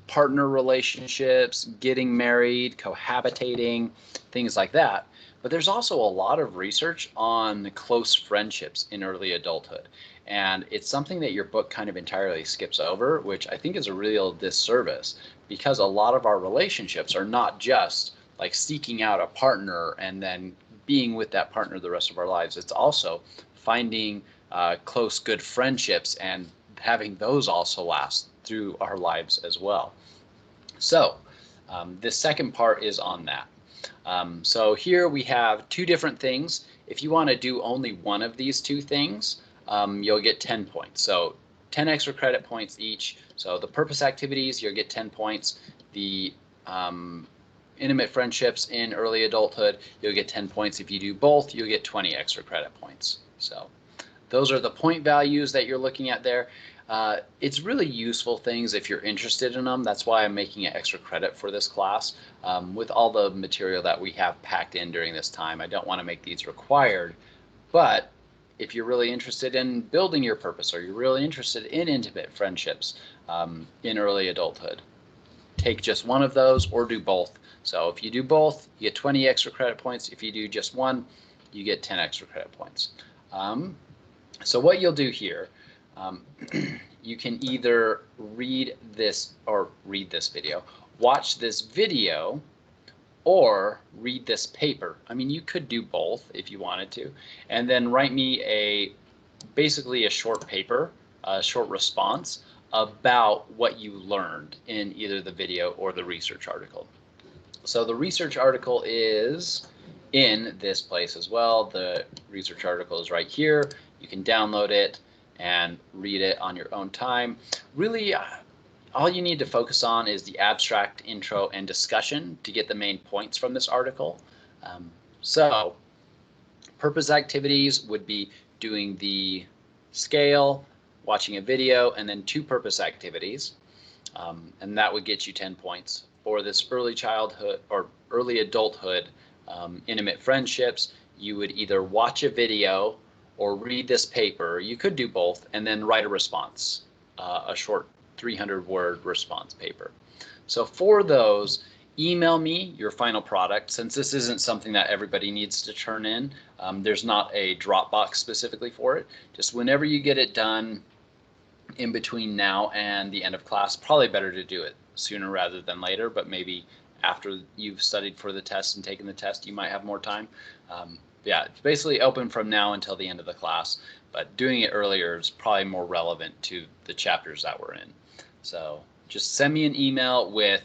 partner relationships, getting married, cohabitating, things like that. But there's also a lot of research on close friendships in early adulthood. And it's something that your book kind of entirely skips over, which I think is a real disservice, because a lot of our relationships are not just like seeking out a partner and then being with that partner the rest of our lives. It's also finding close, good friendships and having those also last through our lives as well. So this second part is on that. So here we have 2 different things. If you want to do only one of these 2 things, you'll get 10 points. So 10 extra credit points each. So the purpose activities, you'll get 10 points. The intimate friendships in early adulthood, you'll get 10 points. If you do both, you'll get 20 extra credit points. So those are the point values that you're looking at there. It's really useful things if you're interested in them. That's why I'm making an extra credit for this class. With all the material that we have packed in during this time, I don't want to make these required. But if you're really interested in building your purpose, or you're really interested in intimate friendships in early adulthood, take just one of those or do both. So if you do both, you get 20 extra credit points. If you do just one, you get 10 extra credit points. So what you'll do here, you can either read this video, watch this video, or read this paper. I mean, you could do both if you wanted to, and then write me basically a short paper, a short response about what you learned in either the video or the research article. So the research article is in this place as well. The research article is right here. You can download it and read it on your own time. Really, all you need to focus on is the abstract, intro, and discussion to get the main points from this article. So purpose activities would be doing the scale, watching a video, and then 2 purpose activities. And that would get you 10 points. For this early childhood or early adulthood intimate friendships, you would either watch a video or read this paper. You could do both and then write a response, a short 300-word response paper. So for those, email me your final product. Since this isn't something that everybody needs to turn in, there's not a Dropbox specifically for it. Just whenever you get it done in between now and the end of class, probably better to do it sooner rather than later, but maybe after you've studied for the test and taken the test, you might have more time. Yeah, it's basically open from now until the end of the class, but doing it earlier is probably more relevant to the chapters that we're in. So just send me an email with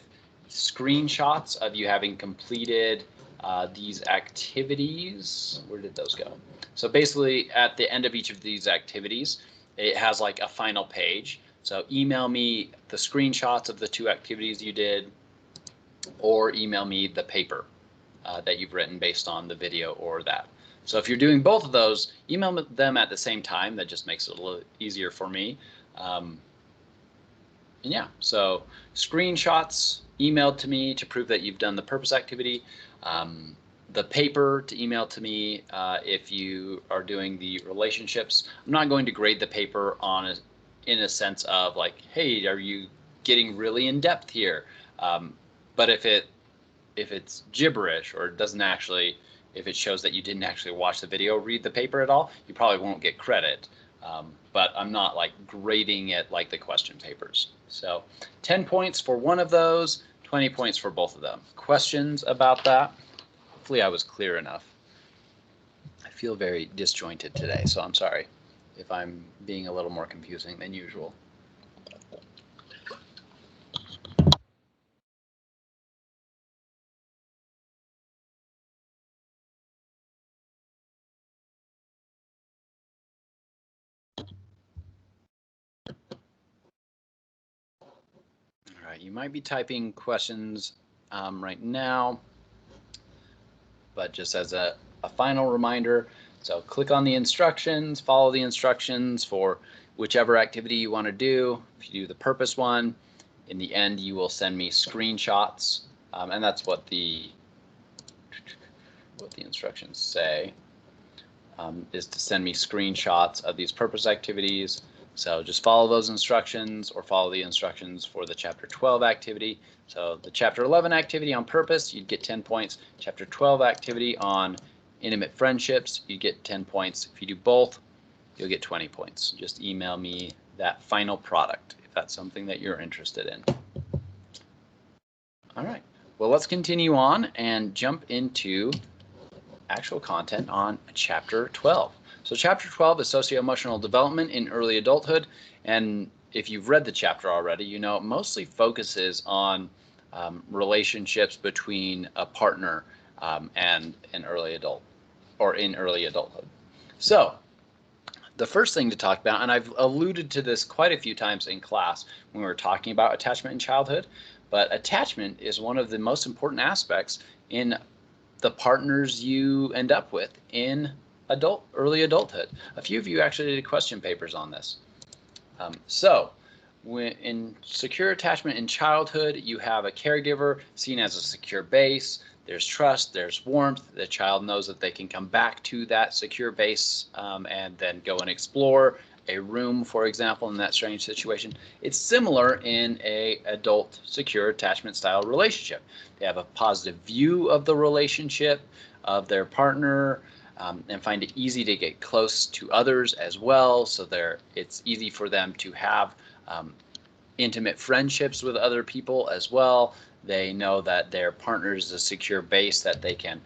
screenshots of you having completed these activities. Where did those go? So basically at the end of each of these activities, it has like a final page. So email me the screenshots of the 2 activities you did, or email me the paper that you've written based on the video or that. So if you're doing both of those, email them at the same time. That just makes it a little easier for me. And yeah, so screenshots emailed to me to prove that you've done the purpose activity. The paper to email to me if you are doing the relationships. I'm not going to grade the paper on in a sense of like, hey, are you getting really in depth here? But if it's gibberish or doesn't actually, if it shows that you didn't actually watch the video, read the paper at all, you probably won't get credit. But I'm not like grading it like the question papers. So 10 points for one of those, 20 points for both of them. Questions about that? Hopefully I was clear enough. I feel very disjointed today, so I'm sorry if I'm being a little more confusing than usual. All right, you might be typing questions right now, but just as a final reminder, so click on the instructions, follow the instructions for whichever activity you want to do. If you do the purpose one, in the end you will send me screenshots, and that's what the instructions say, is to send me screenshots of these purpose activities. So just follow those instructions or follow the instructions for the chapter 12 activity. So the chapter 11 activity on purpose, you'd get 10 points. Chapter 12 activity on intimate friendships, you get 10 points. If you do both, you'll get 20 points. Just email me that final product if that's something that you're interested in. All right, well, let's continue on and jump into actual content on chapter 12. So chapter 12 is socio-emotional development in early adulthood, and if you've read the chapter already, you know it mostly focuses on relationships between a partner and an early adult, or in early adulthood. So the first thing to talk about, and I've alluded to this quite a few times in class when we were talking about attachment in childhood, but attachment is one of the most important aspects in the partners you end up with in early adulthood. A few of you actually did question papers on this. So when in secure attachment in childhood, you have a caregiver seen as a secure base. There's trust, there's warmth. The child knows that they can come back to that secure base and then go and explore a room, for example, in that strange situation. It's similar in a adult secure attachment style relationship. They have a positive view of the relationship, of their partner, and find it easy to get close to others as well. So it's easy for them to have intimate friendships with other people as well. They know that their partner is a secure base that they can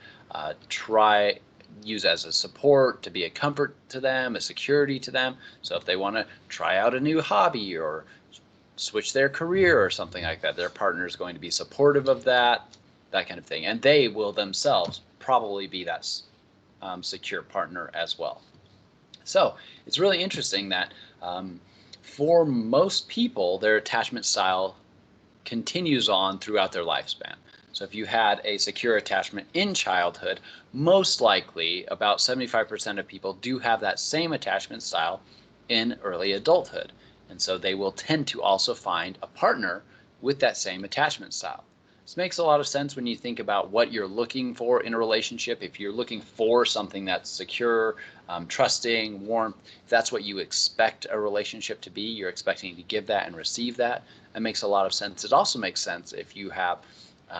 use as a support, to be a comfort to them, a security to them. So if they want to try out a new hobby or switch their career or something like that, their partner is going to be supportive of that kind of thing. And they will themselves probably be that secure partner as well. So it's really interesting that for most people, their attachment style continues on throughout their lifespan. So if you had a secure attachment in childhood, most likely about 75% of people do have that same attachment style in early adulthood. And so they will tend to also find a partner with that same attachment style. This makes a lot of sense when you think about what you're looking for in a relationship. If you're looking for something that's secure, trusting, warm, if that's what you expect a relationship to be, you're expecting to give that and receive that. That makes a lot of sense. It also makes sense if you have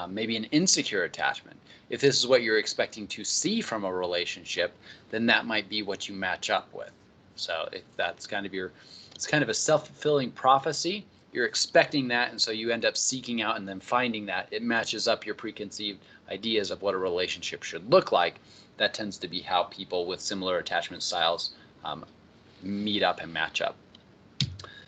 maybe an insecure attachment. If this is what you're expecting to see from a relationship, then that might be what you match up with. So if that's kind of it's kind of a self-fulfilling prophecy. You're expecting that, and so you end up seeking out and then finding that it matches up your preconceived ideas of what a relationship should look like. That tends to be how people with similar attachment styles meet up and match up.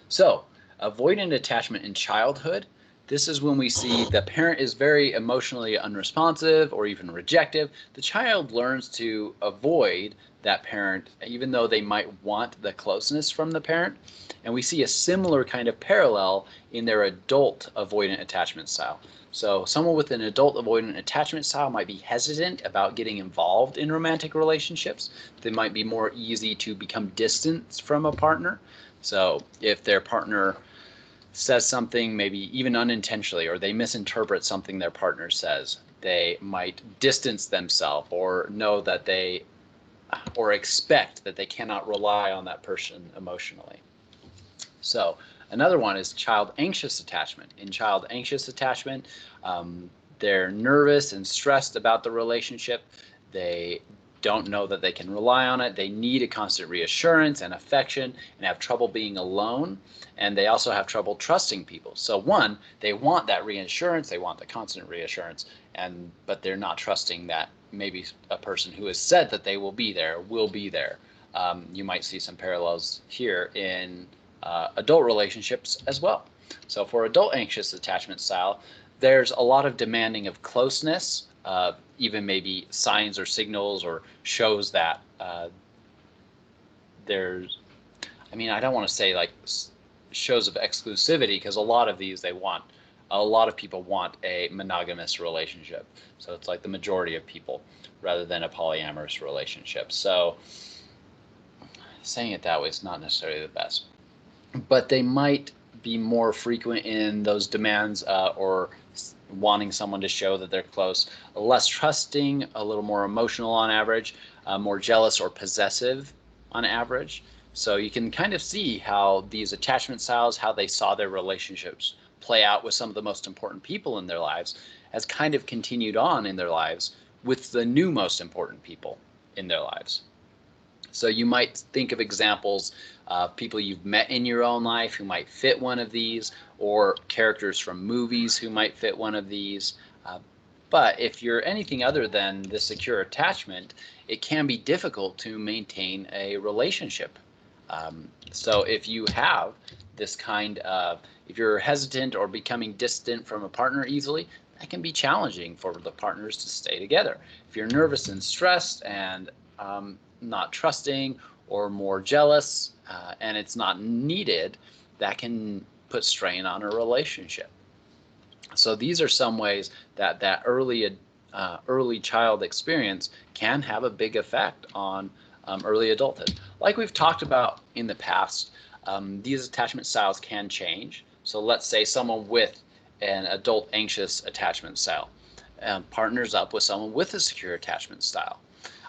So avoidant attachment in childhood. This is when we see the parent is very emotionally unresponsive or even rejective. The child learns to avoid that parent, even though they might want the closeness from the parent. And we see a similar kind of parallel in their adult avoidant attachment style. So someone with an adult avoidant attachment style might be hesitant about getting involved in romantic relationships. They might be more easy to become distant from a partner. So if their partner says something, maybe even unintentionally, or they misinterpret something their partner says, they might distance themselves or know that or expect that they cannot rely on that person emotionally. So another one is child anxious attachment. In child anxious attachment, they're nervous and stressed about the relationship. They don't know that they can rely on it. They need a constant reassurance and affection and have trouble being alone. And they also have trouble trusting people. So one, they want that reassurance, they want the constant reassurance, but they're not trusting that maybe a person who has said that they will be there. You might see some parallels here in adult relationships as well. So for adult anxious attachment style, there's a lot of demanding of closeness, even maybe signs or signals or shows that I don't want to say like shows of exclusivity, because a lot of people want a monogamous relationship. So it's like the majority of people rather than a polyamorous relationship. So saying it that way is not necessarily the best. But they might be more frequent in those demands or wanting someone to show that they're close, less trusting, a little more emotional on average, more jealous or possessive on average. So you can kind of see how these attachment styles, how they saw their relationships play out with some of the most important people in their lives, has kind of continued on in their lives with the new most important people in their lives. So you might think of examples of people you've met in your own life who might fit one of these, or characters from movies who might fit one of these. But if you're anything other than the secure attachment, it can be difficult to maintain a relationship. So if you have this kind of, if you're hesitant or becoming distant from a partner easily, that can be challenging for the partners to stay together. If you're nervous and stressed and not trusting or more jealous and it's not needed, that can put strain on a relationship. So these are some ways that early child experience can have a big effect on early adulthood. Like we've talked about in the past, these attachment styles can change. So let's say someone with an adult anxious attachment style partners up with someone with a secure attachment style.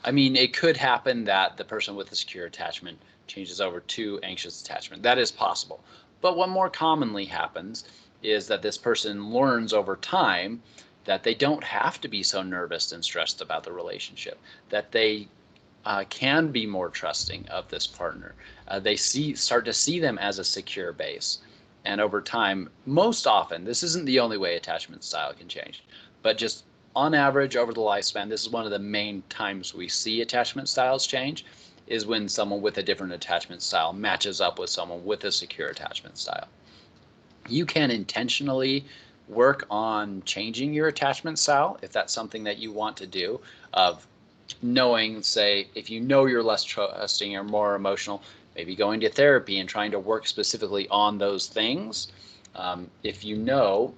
I mean, it could happen that the person with the secure attachment changes over to anxious attachment. That is possible. But what more commonly happens is that this person learns over time that they don't have to be so nervous and stressed about the relationship, that they can be more trusting of this partner. They start to see them as a secure base. And over time, most often, this isn't the only way attachment style can change, but just on average over the lifespan, this is one of the main times we see attachment styles change, is when someone with a different attachment style matches up with someone with a secure attachment style. You can intentionally work on changing your attachment style if that's something that you want to do, of knowing, say, if you know you're less trusting or more emotional, maybe going to therapy and trying to work specifically on those things. If you know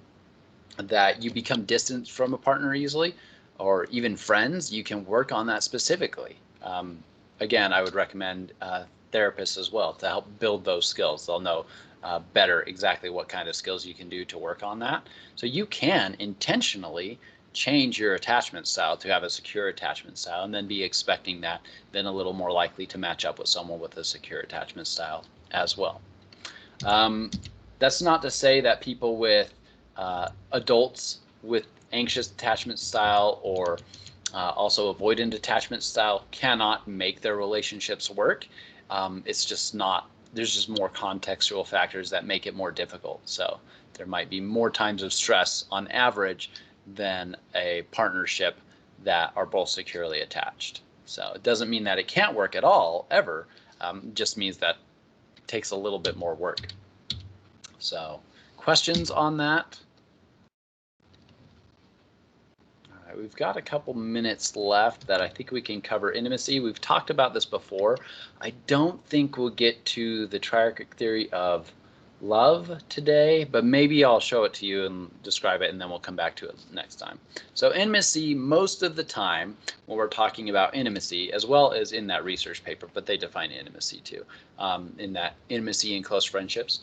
that you become distant from a partner easily, or even friends, you can work on that specifically. Again, I would recommend therapists as well to help build those skills. They'll know better exactly what kind of skills you can do to work on that. So you can intentionally change your attachment style to have a secure attachment style, and then be expecting that, then a little more likely to match up with someone with a secure attachment style as well. That's not to say that people with adults with anxious attachment style or also avoidant attachment style cannot make their relationships work. It's just not, there's just more contextual factors that make it more difficult. So there might be more times of stress on average than a partnership that are both securely attached. So it doesn't mean that it can't work at all, ever. Just means that it takes a little bit more work. So questions on that? All right, we've got a couple minutes left that I think we can cover intimacy. We've talked about this before. I don't think we'll get to the triarchic theory of love today, but maybe I'll show it to you and describe it, and then we'll come back to it next time. So intimacy, most of the time when we're talking about intimacy, as well as in that research paper, but they define intimacy too, in that intimacy in close friendships.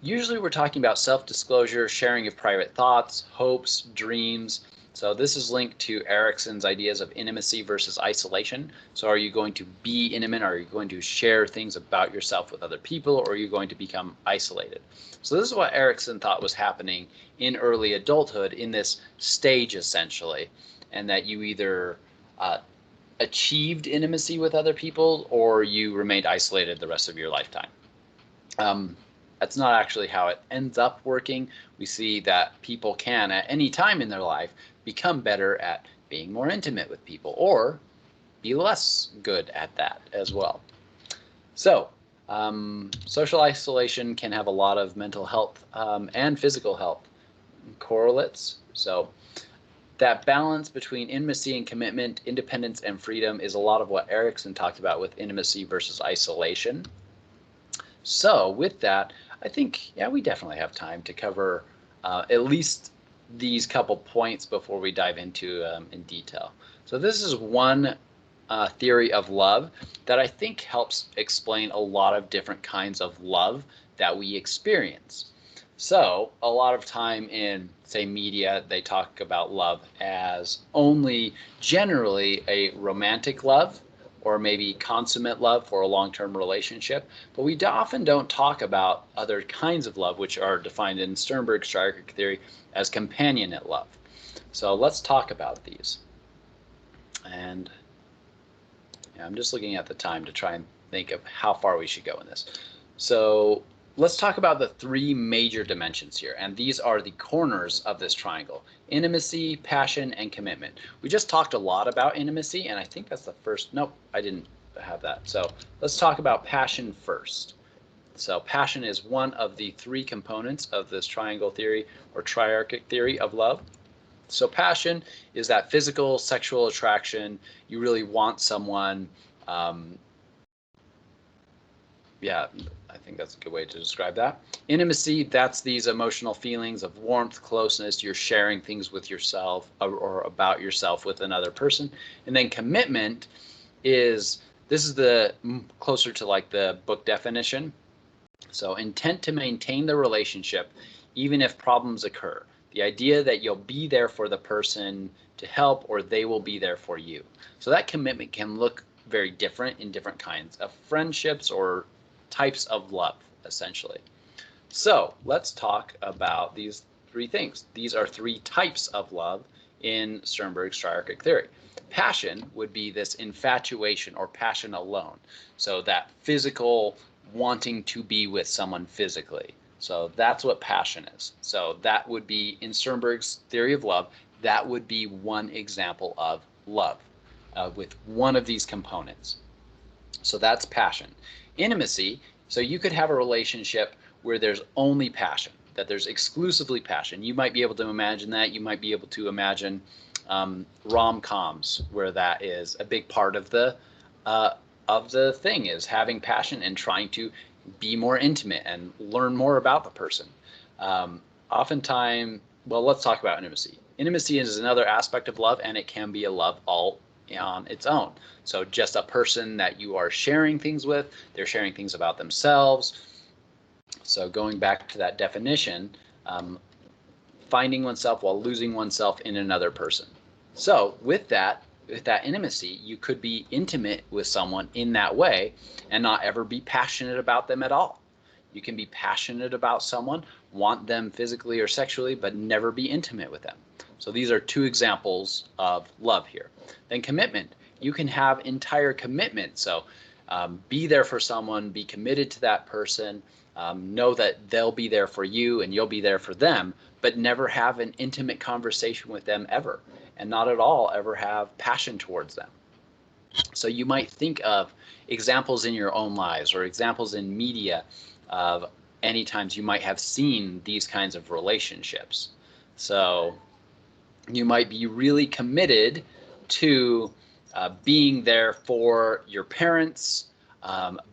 Usually we're talking about self-disclosure, sharing of private thoughts, hopes, dreams. So this is linked to Erikson's ideas of intimacy versus isolation. So are you going to be intimate? Are you going to share things about yourself with other people, or are you going to become isolated? So this is what Erikson thought was happening in early adulthood, in this stage essentially, and that you either achieved intimacy with other people or you remained isolated the rest of your lifetime. That's not actually how it ends up working. We see that people can, at any time in their life, become better at being more intimate with people, or be less good at that as well. So social isolation can have a lot of mental health and physical health correlates. So that balance between intimacy and commitment, independence and freedom, is a lot of what Erikson talked about with intimacy versus isolation. So with that, I think, yeah, we definitely have time to cover at least these couple points before we dive into in detail. So this is one theory of love that I think helps explain a lot of different kinds of love that we experience. So a lot of time in, say, media, they talk about love as only generally a romantic love, or maybe consummate love for a long-term relationship. But we often don't talk about other kinds of love, which are defined in Sternberg's triarchic theory as companionate love. So let's talk about these. And yeah, I'm just looking at the time to try and think of how far we should go in this. So let's talk about the three major dimensions here, and these are the corners of this triangle: intimacy, passion, and commitment. We just talked a lot about intimacy, and I think that's the first. Nope, I didn't have that. So let's talk about passion first. So passion is one of the three components of this triangle theory, or triarchic theory of love. So passion is that physical, sexual attraction. You really want someone. Yeah, I think that's a good way to describe that. Intimacy, that's these emotional feelings of warmth, closeness. You're sharing things with yourself or about yourself with another person. And then commitment is, this is the closer to like the book definition. So intent to maintain the relationship even if problems occur. The idea that you'll be there for the person to help, or they will be there for you. So that commitment can look very different in different kinds of friendships or types of love, essentially. So let's talk about these three things. These are three types of love in Sternberg's triarchic theory. Passion would be this infatuation or passion alone. So that physical wanting to be with someone physically. So that's what passion is. So that would be, in Sternberg's theory of love, that would be one example of love with one of these components. So that's passion. Intimacy, so you could have a relationship where there's only passion. that there's exclusively passion. You might be able to imagine that. You might be able to imagine rom-coms where that is a big part of the thing, is having passion and trying to be more intimate and learn more about the person. Oftentimes, well, let's talk about intimacy. Intimacy is another aspect of love, and it can be a love all on its own. So just a person that you are sharing things with, they're sharing things about themselves. So going back to that definition, finding oneself while losing oneself in another person. So with that intimacy, you could be intimate with someone in that way and not ever be passionate about them at all. You can be passionate about someone, want them physically or sexually, but never be intimate with them. So these are two examples of love here. Then commitment. You can have entire commitment. So be there for someone, be committed to that person, know that they'll be there for you and you'll be there for them, but never have an intimate conversation with them ever, and not at all ever have passion towards them. So you might think of examples in your own lives or examples in media of any times you might have seen these kinds of relationships. So you might be really committed to being there for your parents,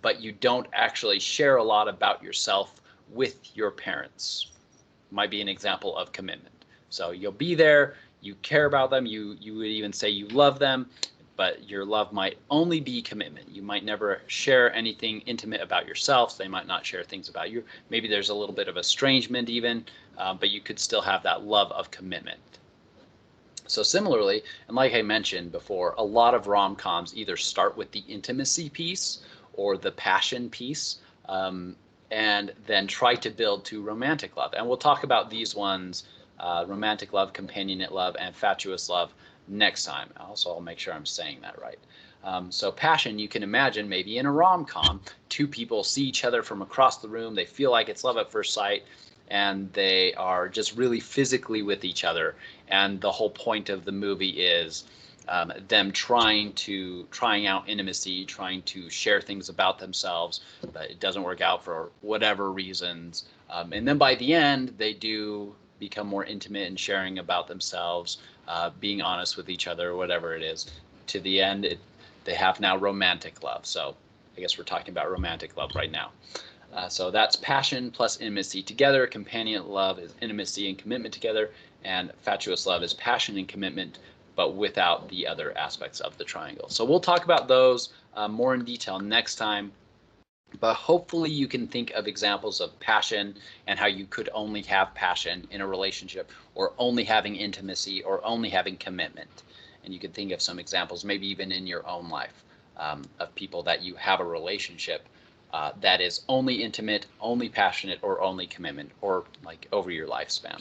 but you don't actually share a lot about yourself with your parents. Might be an example of commitment. So you'll be there, you care about them, you would even say you love them, but your love might only be commitment. You might never share anything intimate about yourself. They might not share things about you. Maybe there's a little bit of estrangement even, but you could still have that love of commitment. So similarly, and like I mentioned before, a lot of rom-coms either start with the intimacy piece or the passion piece, and then try to build to romantic love. And we'll talk about these ones, romantic love, companionate love, and fatuous love next time. Also, I'll make sure I'm saying that right. So passion, you can imagine maybe in a rom-com, two people see each other from across the room, they feel like it's love at first sight, and they are just really physically with each other. And the whole point of the movie is them trying out intimacy, trying to share things about themselves, but it doesn't work out for whatever reasons. And then by the end, they do become more intimate in sharing about themselves, being honest with each other, whatever it is. To the end, they have now romantic love. So I guess we're talking about romantic love right now. So that's passion plus intimacy together. Companionate love is intimacy and commitment together. And fatuous love is passion and commitment, but without the other aspects of the triangle. So we'll talk about those more in detail next time. But hopefully you can think of examples of passion and how you could only have passion in a relationship, or only having intimacy, or only having commitment. And you can think of some examples, maybe even in your own life, of people that you have a relationship that is only intimate, only passionate, or only commitment, or like over your lifespan.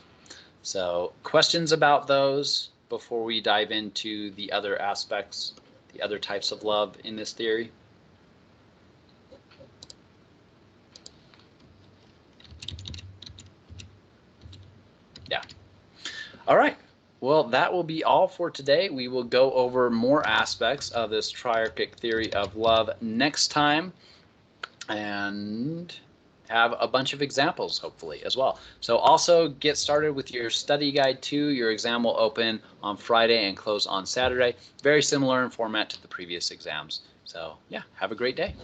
So questions about those before we dive into the other aspects, the other types of love in this theory? Yeah. All right. Well, that will be all for today. We will go over more aspects of this triarchic theory of love next time, and have a bunch of examples hopefully as well. So also get started with your study guide too. Your exam will open on Friday and close on Saturday. Very similar in format to the previous exams. So yeah, have a great day.